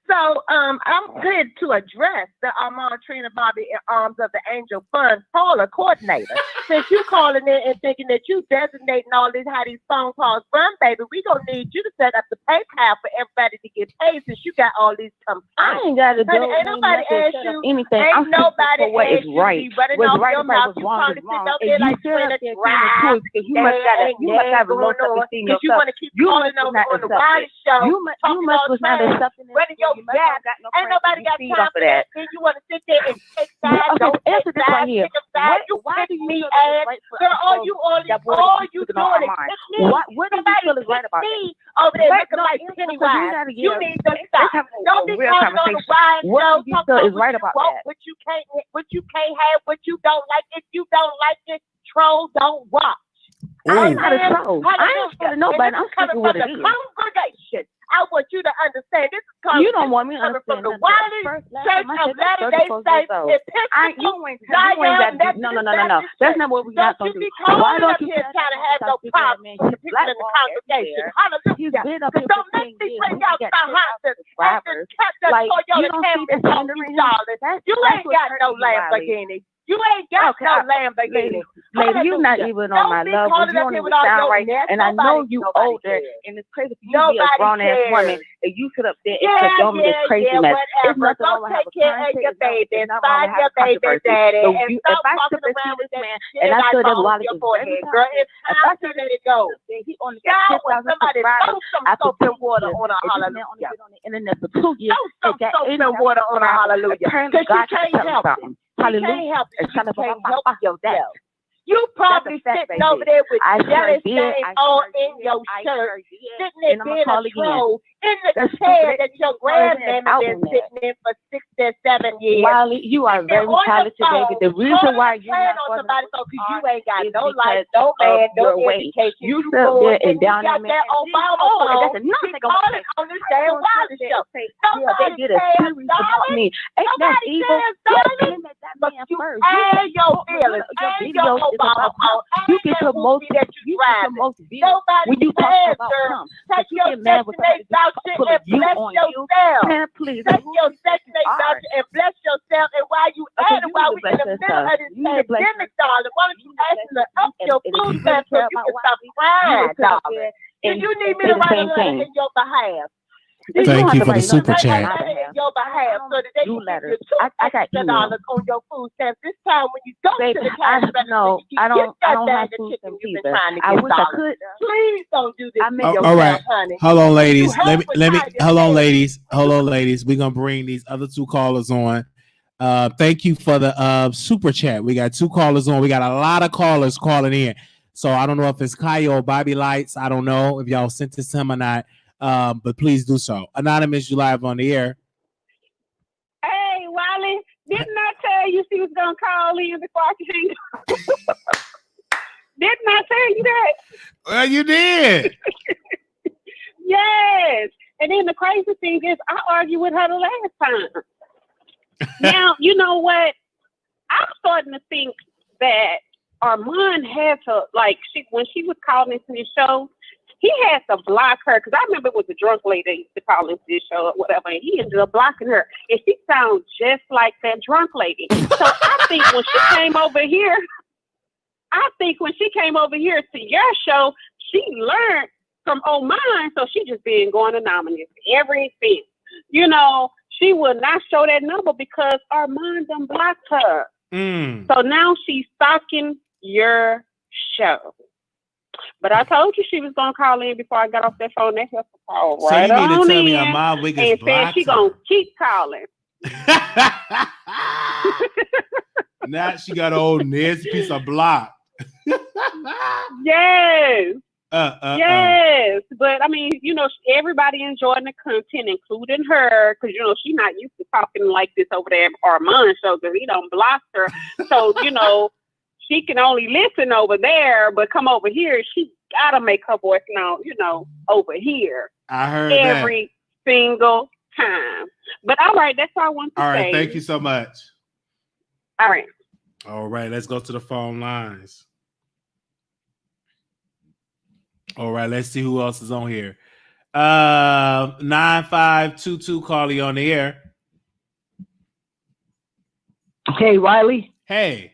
So I'm here to address the Armand, Trina, Bobby, and Arms of the Angel Fund caller coordinator. Since you calling in and thinking that you designating all these how these phone calls run, baby, we gonna need you to set up the PayPal for everybody to get paid since you got all these complaints. I ain't got to do Ain't nobody asked you anything. Ain't nobody for what is asked you right. to be running What's off right your is mouth. what's You wrong probably is sit wrong. up And there you like sit Trina up there Drive. because you must have low self-esteem Because you yourself. want to keep calling over on the Wiley Show. You must was not accepting it. Running your gap. Ain't nobody got time for that. Then you want to sit there and take sides. Don't take answer this right sides. here. Pick a side. You Why pick do you me feel it's ass. right for Girl, all you doing is pick me. What do you feel is right about me over there looking like Pennywise. You need to stop. Don't be calling on the Wiley Show. What do you feel is right about that? What you can't have, what you don't like. If you don't like it, troll, don't watch. I'm not a troll. I ain't scared of nobody. I'm coming speaking from what the it is. congregation. I want you to understand. This is coming. You don't want me to coming understand from the Wiley Church of Latter-day Saints. No. That's not what we got to do. Why don't you here trying to have no problem with the people in the congregation? Hallelujah. Don't make me bring out the hunters and the captain Toyota Camry on you, darling. You ain't got no Lamborghini. You ain't got no Lamborghini. Lady, you not even on my level. You don't even sound right. And I know you older, and it's crazy for you to be a grown-ass woman, and you sit up there and condone this crazy mess. It's nothing wrong with having a care of your baby. Find your baby daddy. So and if I sit there and this man, and I feel that Wally is forehead, girl, it's time to let it go. He only got 10,000 subscribers. I put some water on a hallelujah. Only been on the internet for 2 years. Throw some soap and water on a hallelujah. Because you can't help it. Hallelujah. You can't help yourself. You probably sitting over there with jelly stains all in your shirt, sitting there being a troll in the chair that your grandmama been sitting in for 6 or 7 years. Wiley, you are very talented, baby. The reason why you're not on somebody because you ain't got no life, no man, no education. You sit there and down there, that Obama phone. She calling on this damn Wiley Show. They did a series about me. Ain't that evil? But you add your feelings, add your Obama phone, you get your most views when you talk about Trump. Take your section 8 voucher and bless yourself. Man, please. Take your section 8 voucher and bless yourself. And while you at it, while we in the middle of this pandemic, darling, why don't you ask them to up your food stamps so you can stop crying, darling? And you need me to write a letter in your behalf. Thank you for the super chat. Your behalf so that they can give you $2 on your food stamps. This time when you go to the cash register, I don't have food stamps either. I wish I could. Please don't do this. All right, hold on, ladies. Hold on, ladies. We're gonna bring these other 2 callers on. Thank you for the super chat. We got 2 callers on. We got a lot of callers calling in. So I don't know if it's Khia or Bobby Lytes. I don't know if y'all sent this to him or not. But please do so. Anonymous, you live on the air. Hey, Wiley, didn't I tell you she was gonna call in before I could hang up? Didn't I tell you that? Well, you did. Yes. And then the crazy thing is, I argued with her the last time. Now, you know what? I'm starting to think that Armand had to, when she was calling into the show, he had to block her, because I remember it was a drunk lady that used to call into this show or whatever, and he ended up blocking her. And she sounds just like that drunk lady. So I think when she came over here, to your show, she learned from mine, so she just been going anonymous everything. You know, she will not show that number because Armand done blocked her. So now she's stalking your show. But I told you she was gonna call in before I got off that phone. That helped her call right on in. So you need to tell me Armand Wiggins blocked her. And said she gonna keep calling. Now she got an old nasty piece of block. Yes. Yes. But I mean, you know, everybody enjoying the content, including her, because you know she's not used to talking like this over there at Armand show because he don't block her. So you know. She can only listen over there, but come over here, she gotta make her voice known, you know, over here. I heard every single time. But all right, that's all I want to say. All right, thank you so much. All right. All right, let's go to the phone lines. All right, let's see who else is on here. 9522 Carly on the air. Hey, Wiley. Hey.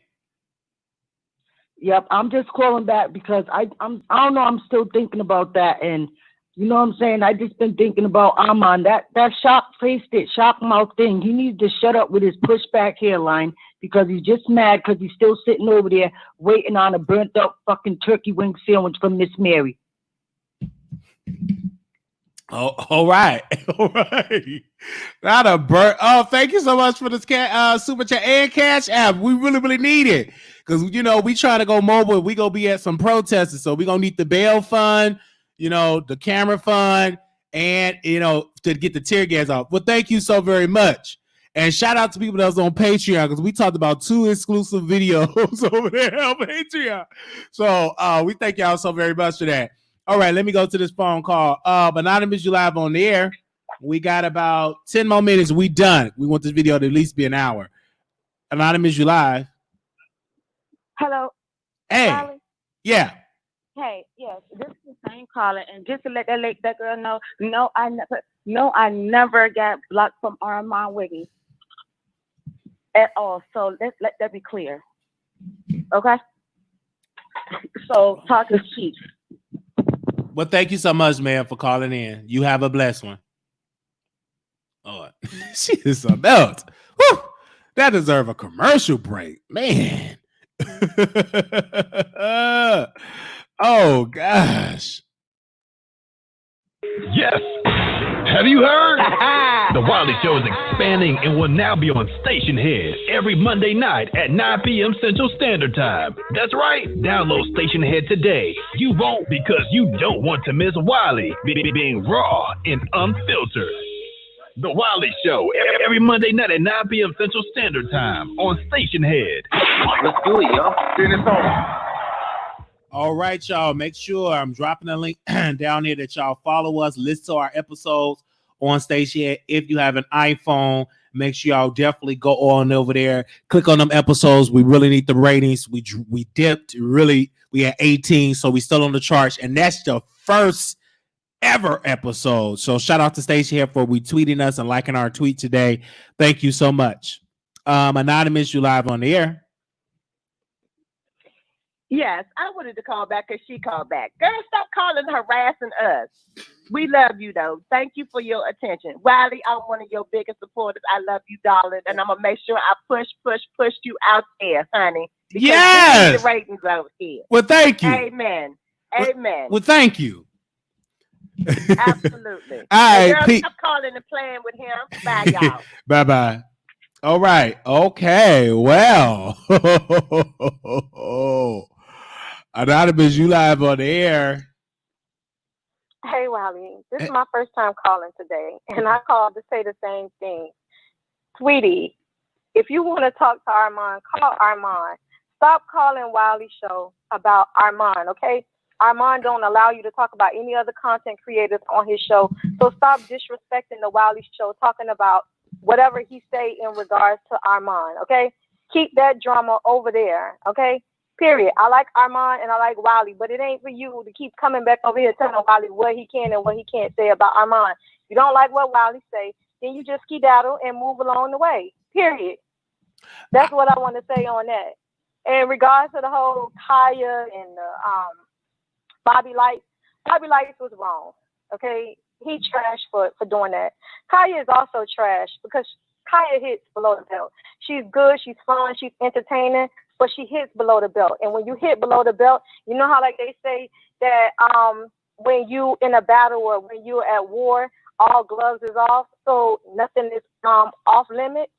Yep, I'm just calling back because I don't know, I'm still thinking about that, and you know what I'm saying? I just been thinking about Armand, that shock mouth thing. He needs to shut up with his pushback hairline because he's just mad because he's still sitting over there waiting on a burnt up fucking turkey wing sandwich from Miss Mary. Oh, all right. All right. Not a burnt. Oh, thank you so much for this super chat and cash app. We really need it. Because, you know, we trying to go mobile. We going to be at some protesters. So we going to need the bail fund, you know, the camera fund, and, you know, to get the tear gas off. Well, thank you so very much. And shout out to people that was on Patreon because we talked about 2 exclusive videos over there on Patreon. So we thank y'all so very much for that. All right, let me go to this phone call. Anonymous, you live on the air. We got about 10 more minutes. We done. We want this video to at least be an hour. Anonymous, you live. Hello. Hey. Molly? Yeah. Hey, yes, this is the same caller, and just to let that girl know, no, I never got blocked from Armand Wiggy at all. So let that be clear. Okay. So talk is cheap. Well, thank you so much, man, for calling in. You have a blessed one. Oh, she is something else. Woo! That deserves a commercial break, man. Oh, gosh. Yes. Have you heard? The Wiley Show is expanding and will now be on Station Head every Monday night at 9 p.m. Central Standard Time. That's right. Download Station Head today. You won't because you don't want to miss Wiley being raw and unfiltered. The Wiley Show every Monday night at 9 p.m. Central Standard Time on Station Head. Let's do it, y'all. Turn this on. All right, y'all. Make sure I'm dropping a link down here that y'all follow us, listen to our episodes on Station. If you have an iPhone, make sure y'all definitely go on over there, click on them episodes. We really need the ratings. We dipped really. We had 18, so we still on the charts, and that's the first ever episode. So shout out to Stacey here for retweeting us and liking our tweet today. Thank you so much. Anonymous, you live on the air. Yes, I wanted to call back because she called back. Girl, stop calling, harassing us. We love you, though. Thank you for your attention. Wiley, I'm one of your biggest supporters. I love you, darling. And I'm going to make sure I push you out there, honey. Because yes! we need the ratings over here. Well, thank you. Amen. Amen. Well, thank you. Absolutely. All right, girl, stop calling and playing with him. Bye, y'all. Bye-bye. All right. Okay. Well. Anonymous, you live on the air. Hey, Wiley. This is my first time calling today, and I called to say the same thing. Sweetie, if you want to talk to Armand, call Armand. Stop calling Wiley Show about Armand, okay? Armand don't allow you to talk about any other content creators on his show, so stop disrespecting the Wiley Show, talking about whatever he say in regards to Armand, okay? Keep that drama over there, okay? Period. I like Armand and I like Wiley, but it ain't for you to keep coming back over here telling Wiley what he can and what he can't say about Armand. If you don't like what Wiley say, then you just skedaddle and move along the way. Period. That's what I want to say on that. In regards to the whole Khia and Bobby Lytes was wrong. Okay, he trashed for doing that. Khia is also trash because Khia hits below the belt. She's good, she's fun, she's entertaining, but she hits below the belt. And when you hit below the belt, you know how like they say that when you in a battle or when you're at war, all gloves is off, so nothing is off limits.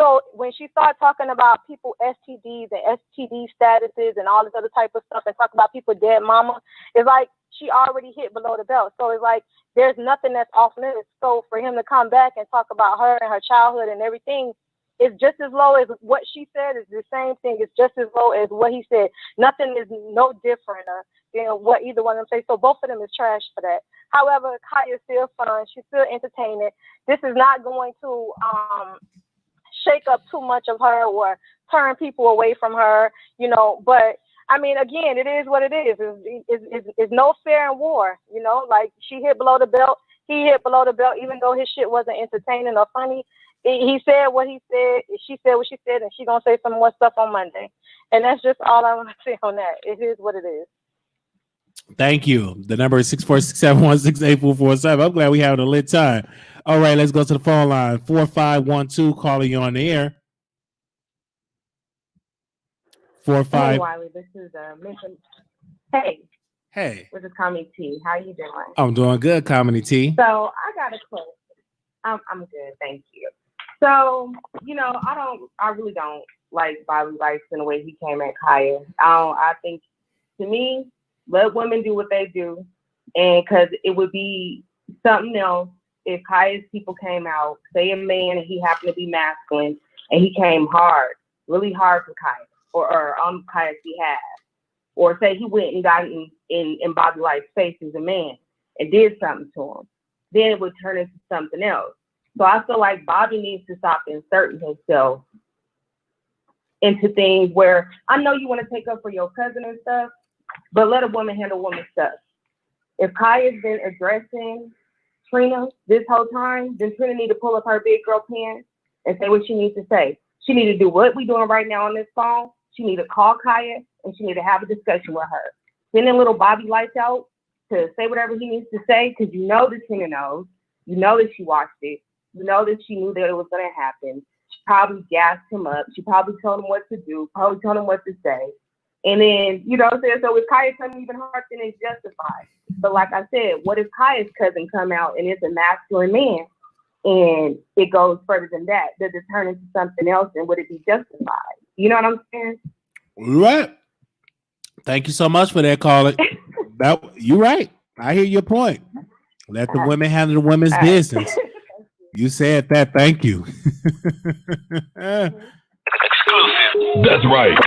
So when she started talking about people STDs and STD statuses and all this other type of stuff and talk about people dead mama, it's like she already hit below the belt. So it's like there's nothing that's off limits. So for him to come back and talk about her and her childhood and everything, it's just as low as what she said. Is the same thing. It's just as low as what he said. Nothing is no different than what either one of them say. So both of them is trash for that. However, Khia is still fun. She's still entertaining. This is not going to shake up too much of her or turn people away from her, you know, but I mean, again, it is what it is. It's no fair in war. You know, like she hit below the belt. He hit below the belt, even though his shit wasn't entertaining or funny. He said what he said. She said what she said, and she gonna say some more stuff on Monday. And that's just all I want to say on that. It is what it is. Thank you. The number is 646-716-8447. I'm glad we having a lit time. All right, let's go to the phone line. 4512, calling you on the air. 45. Hey, Wiley, this is Hey. Hey. This is Comedy T. How you doing? I'm doing good, Comedy T. So I got a question. I'm good, thank you. So, you know, I really don't like Bobby Lytes in the way he came at Khia. I think, to me, let women do what they do, and because it would be something else if Khia's people came out, say a man, and he happened to be masculine, and he came hard, really hard for Khia, or on Khia's behalf, or say he went and got in Bobby Lytes' face as a man and did something to him, then it would turn into something else. So I feel like Bobby needs to stop inserting himself into things where I know you want to take up for your cousin and stuff, but let a woman handle woman stuff. If Khia's been addressing Trina this whole time, then Trina need to pull up her big girl pants and say what she needs to say. She need to do what we doing right now on this phone. She need to call Khia and she need to have a discussion with her. Sending little Bobby Lytes out to say whatever he needs to say, because you know that Trina knows. You know that she watched it. You know that she knew that it was going to happen. She probably gassed him up. She probably told him what to do, probably told him what to say. And then, you know what I'm saying? So if Khia coming even hard, then it's justified. But like I said, what if Khia's cousin come out and it's a masculine man and it goes further than that? Does it turn into something else and would it be justified? You know what I'm saying? Right. Thank you so much for that, caller. You're right. I hear your point. Let the women handle the women's business. You said that. Thank you. Exclusive. That's right.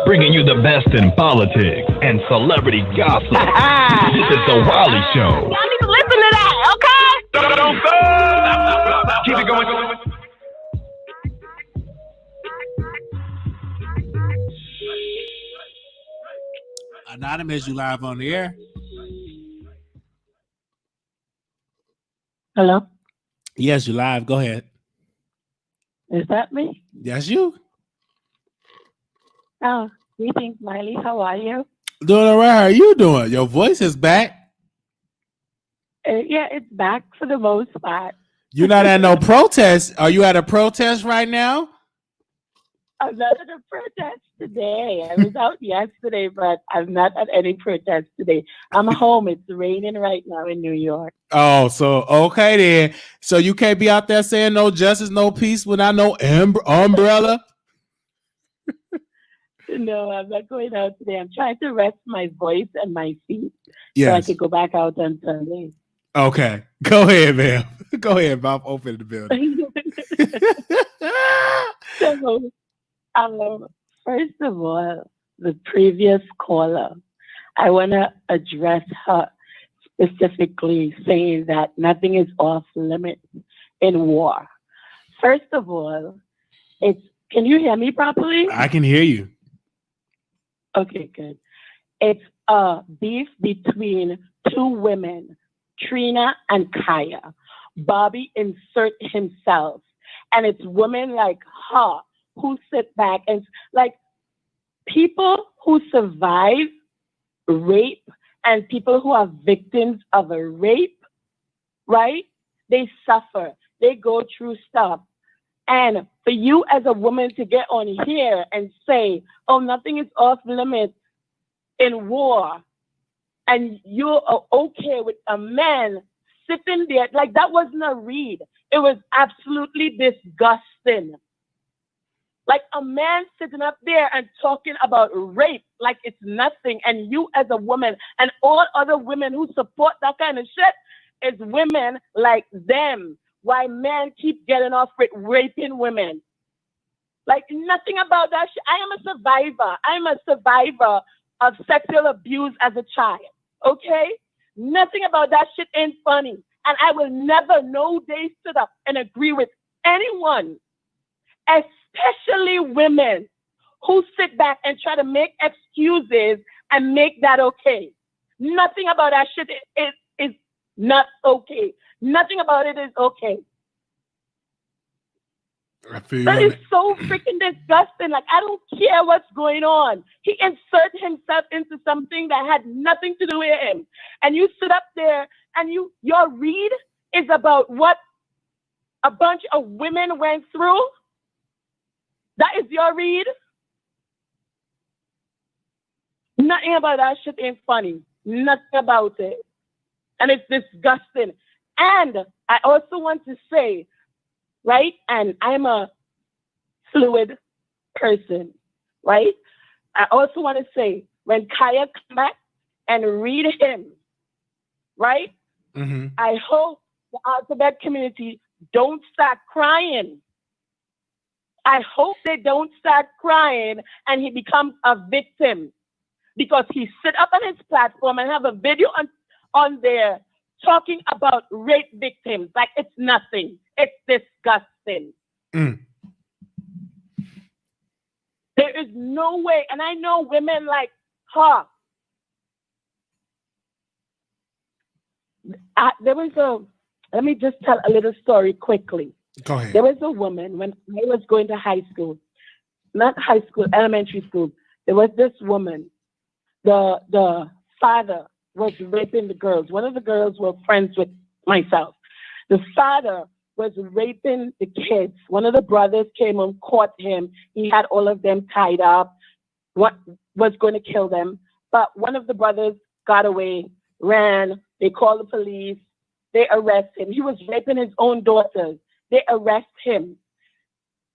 Bringing you the best in politics and celebrity gossip. This is the Wiley Show. Y'all need to listen to that, okay? Don't go. Keep it going. Anonymous, you live on the air. Hello? Yes, you live. Go ahead. Is that me? That's you. Oh, greetings, Wiley. How are you? Doing all right. How are you doing? Your voice is back. Yeah, it's back for the most part. You're not at no protest. Are you at a protest right now? I'm not at a protest today. I was out yesterday, but I'm not at any protest today. I'm home. It's raining right now in New York. Oh, so okay then. So you can't be out there saying no justice, no peace without no umbrella? No, I'm not going out today. I'm trying to rest my voice and my feet yes. so I can go back out on Sunday. Okay. Go ahead, ma'am. Go ahead, Bob. Open the building. So, first of all, the previous caller, I want to address her specifically, saying that nothing is off limits in war. First of all, can you hear me properly? I can hear you. Okay, good. It's a beef between two women, Trina and Khia. Bobby insert himself, and it's women like her who sit back and like people who survive rape and people who are victims of a rape, right? They suffer. They go through stuff. And for you as a woman to get on here and say, oh, nothing is off limits in war, and you're okay with a man sitting there, like that wasn't a read. It was absolutely disgusting. Like a man sitting up there and talking about rape like it's nothing, and you as a woman and all other women who support that kind of shit is women like them. Why men keep getting off with raping women. Like nothing about that shit. I am a survivor. I'm a survivor of sexual abuse as a child. Okay? Nothing about that shit ain't funny. And I will never, no day, sit up and agree with anyone, especially women who sit back and try to make excuses and make that okay. Nothing about that shit is not okay. Nothing about it is okay. I feel that is so freaking disgusting. Like, I don't care what's going on. He inserted himself into something that had nothing to do with him. And you sit up there and your read is about what a bunch of women went through. That is your read. Nothing about that shit ain't funny. Nothing about it. And it's disgusting. And I also want to say, right? And I'm a fluid person, right? I also want to say, when Khia come back and read him, right? Mm-hmm. I hope the alphabet community don't start crying. I hope they don't start crying and he becomes a victim, because he sit up on his platform and have a video on there talking about rape victims like it's nothing. It's disgusting. Mm. There is no way. And I know women like her. Let me just tell a little story quickly. Go ahead. There was a woman when I was going to high school, not high school, elementary school. There was this woman. The father was raping the girls. One of the girls were friends with myself. The father was raping the kids. One of the brothers came and caught him. He had all of them tied up. What was going to kill them? But one of the brothers got away, ran. They called the police. They arrest him. He was raping his own daughters. They arrest him.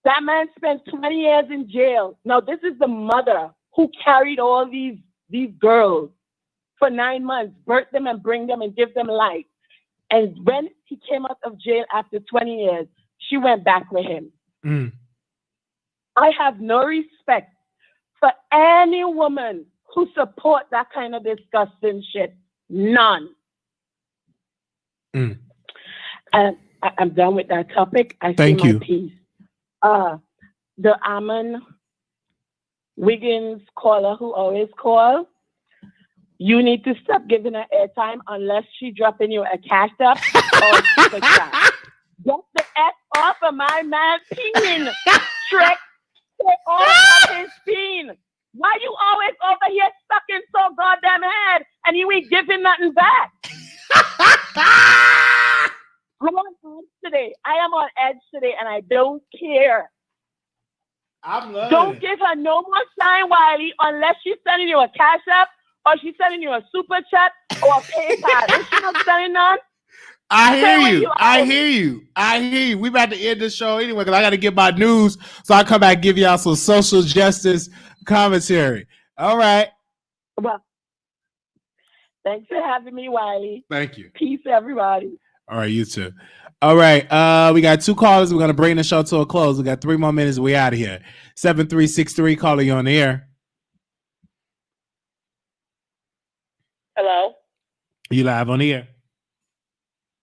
That man spent 20 years in jail. Now, this is the mother who carried all these girls for 9 months, birth them and bring them and give them life. And when he came out of jail after 20 years, she went back with him. Mm. I have no respect for any woman who support that kind of disgusting shit. None. Mm. And I'm done with that topic. I Thank see you. my piece. The Ammon Wiggins caller who always calls, you need to stop giving her airtime unless she dropping you a cash up or super chat. Get the F off of my man's peen, Shrek. Get off of his peen. Why you always over here sucking so goddamn head and you ain't giving nothing back? I'm on edge today. I am on edge today and I don't care. I'm loving Don't it. give her no more shine, Wiley, unless she's sending you a cash app or she's sending you a super chat or a PayPal. Is she not sending none? I hear you. We about to end the show anyway because I got to get my news, so I come back and give y'all some social justice commentary. All right. Well, thanks for having me, Wiley. Thank you. Peace, everybody. All right, you too. All right, we got 2 callers. We're gonna bring the show to a close. We got 3 more minutes. We out of here. 7363, caller, you on the air. Hello. You live on the air.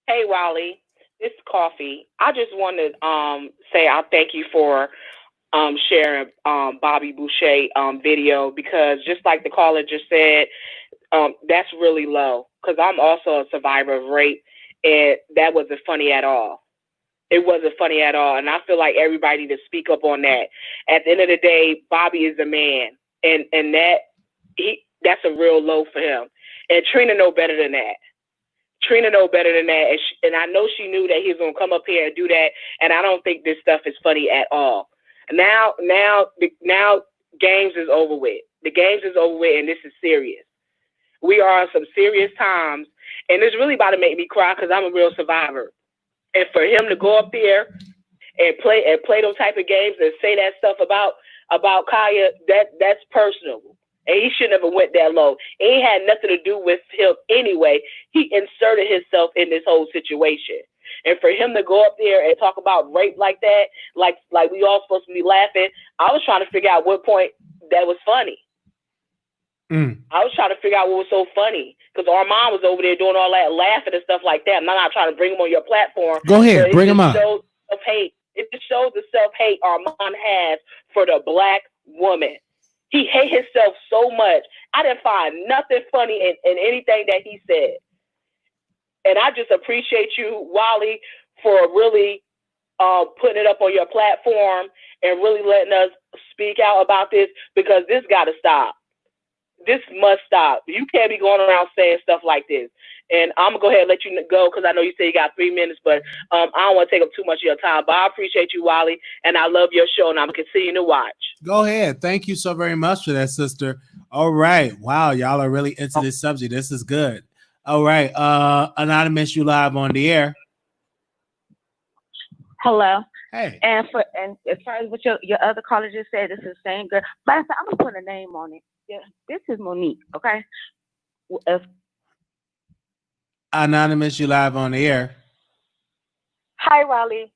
Hey, Wiley. It's Coffee. I just want to say I thank you for sharing Bobby Boucher video, because just like the caller just said, that's really low, because I'm also a survivor of rape, and that wasn't funny at all. It wasn't funny at all, and I feel like everybody needs to speak up on that. At the end of the day, Bobby is a man, and that's a real low for him. And Trina know better than that. And I know she knew that he was going to come up here and do that, and I don't think this stuff is funny at all. Now games is over with. The games is over with, and this is serious. We are in some serious times, and it's really about to make me cry because I'm a real survivor. And for him to go up there and play those type of games and say that stuff about Khia, that's personal. And he shouldn't have went that low. It ain't had nothing to do with him anyway. He inserted himself in this whole situation. And for him to go up there and talk about rape like that, like we all supposed to be laughing, I was trying to figure out what point that was funny. I was trying to figure out what was so funny, because our mom was over there doing all that laughing and stuff like that. I'm not trying to bring him on your platform. Go ahead, bring him up. It just shows the self-hate our mom has for the black woman. He hate himself so much. I didn't find nothing funny in anything that he said. And I just appreciate you, Wiley, for really putting it up on your platform and really letting us speak out about this, because this got to stop. This must stop. You can't be going around saying stuff like this. And I'm going to go ahead and let you go, because I know you say you got 3 minutes, but I don't want to take up too much of your time. But I appreciate you, Wiley, and I love your show, and I'm continuing to watch. Go ahead. Thank you so very much for that, sister. All right. Wow, y'all are really into this subject. This is good. All right. Anonymous, you live on the air. Hello. Hey. And as far as what your other caller just said, this is the same girl. But I said, I'm gonna put a name on it. Yeah, this is Monique. Okay. Anonymous, you live on the air. Hi, Wiley.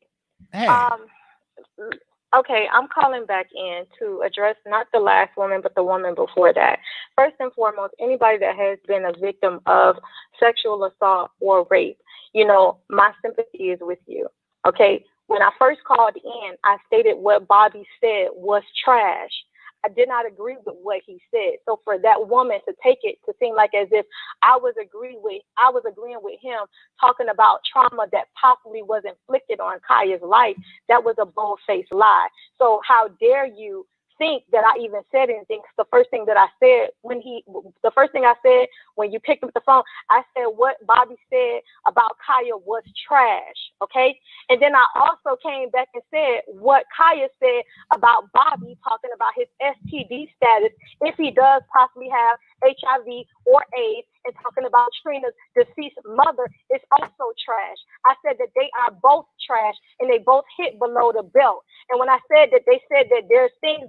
Hey. Okay, I'm calling back in to address not the last woman, but the woman before that. First and foremost, anybody that has been a victim of sexual assault or rape, my sympathy is with you. Okay. When I first called in, I stated what Bobby said was trash. I did not agree with what he said. So for that woman to take it to seem like as if I was agreeing with him talking about trauma that possibly was inflicted on Khia's life, that was a bold-faced lie. So how dare you think that I even said anything? The first thing I said when you picked up the phone, I said what Bobby said about Khia was trash, okay? And then I also came back and said what Khia said about Bobby talking about his STD status, if he does possibly have HIV or AIDS, and talking about Trina's deceased mother is also trash. I said that they are both trash and they both hit below the belt. And when I said that they said that there's things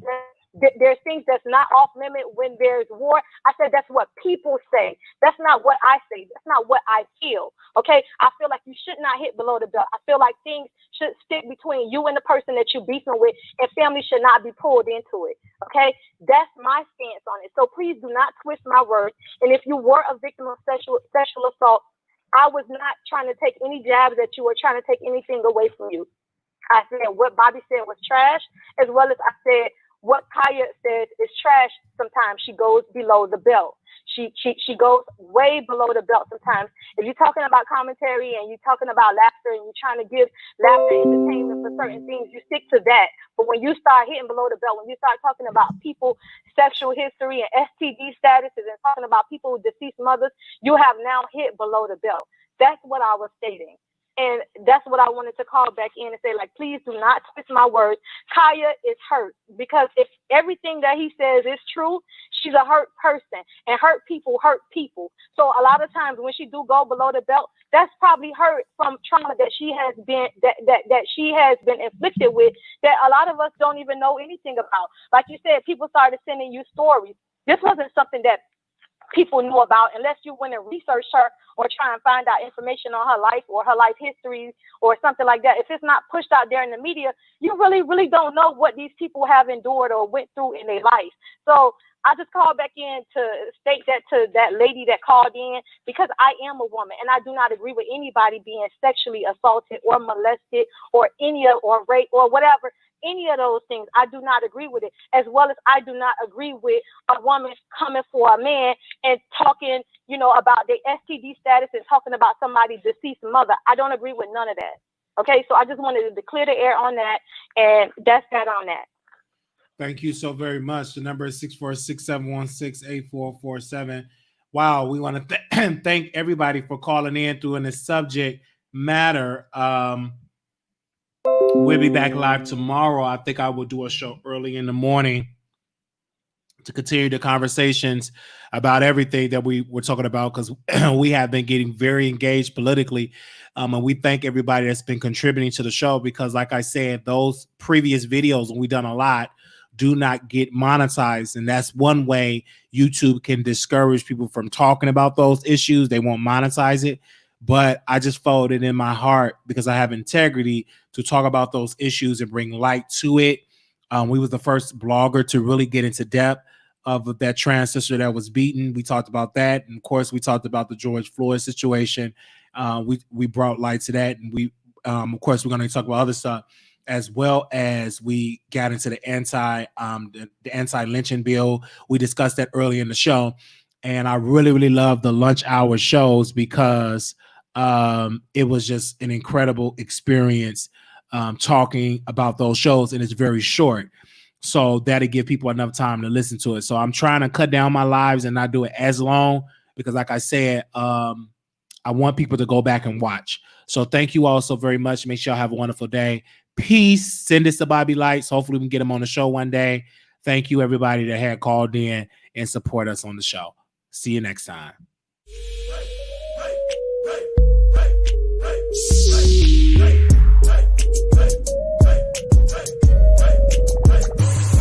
that's not off limit when there's war, I said that's what people say. That's not what I say. That's not what I feel. Okay? I feel like you should not hit below the belt. I feel like things should stick between you and the person that you're beefing with, and family should not be pulled into it. Okay? That's my stance on it. So please do not twist my words. And if you were a victim of sexual assault, I was not trying to take any jabs at you or trying to take anything away from you. I said what Bobby said was trash, as well as I said what Khia says is trash. Sometimes she goes below the belt. She goes way below the belt sometimes. If you're talking about commentary and you're talking about laughter and you're trying to give laughter and entertainment for certain things, you stick to that. But when you start hitting below the belt, when you start talking about people's sexual history and STD statuses and talking about people with deceased mothers, you have now hit below the belt. That's what I was stating. And that's what I wanted to call back in and say, like, please do not twist my words. Khia is hurt, because if everything that he says is true, she's a hurt person, and hurt people hurt people. So a lot of times when she do go below the belt, that's probably hurt from trauma that she has been that she has been inflicted with, that a lot of us don't even know anything about. Like you said, people started sending you stories. This wasn't something that people knew about unless you went and researched her or try and find out information on her life or her life history or something like that. If it's not pushed out there in the media, you really, really don't know what these people have endured or went through in their life. So I just called back in to state that to that lady that called in, because I am a woman and I do not agree with anybody being sexually assaulted or molested or rape or whatever. Any of those things, I do not agree with it, as well as I do not agree with a woman coming for a man and talking, about their STD status and talking about somebody's deceased mother. I don't agree with none of that. Okay, so I just wanted to clear the air on that, and that's that on that. Thank you so very much. The number is 646-716-8447. Wow, we want to thank everybody for calling in through this subject matter. We'll be back live tomorrow. I think I will do a show early in the morning to continue the conversations about everything that we were talking about, because we have been getting very engaged politically. And we thank everybody that's been contributing to the show, because like I said, those previous videos, and we've done a lot, do not get monetized. And that's one way YouTube can discourage people from talking about those issues. They won't monetize it. But I just felt it in my heart, because I have integrity, to talk about those issues and bring light to it. We was the first blogger to really get into depth of that trans sister that was beaten. We talked about that. And of course, we talked about the George Floyd situation. We brought light to that. And we, of course, we're going to talk about other stuff as well as we got into the anti-lynching bill. We discussed that earlier in the show, and I really, really love the lunch hour shows because it was just an incredible experience talking about those shows, and it's very short. So that'll give people enough time to listen to it. So I'm trying to cut down my lives and not do it as long because, like I said, I want people to go back and watch. So thank you all so very much. Make sure y'all have a wonderful day. Peace. Send this to Bobby Lytes. Hopefully we can get him on the show one day. Thank you, everybody that had called in and support us on the show. See you next time.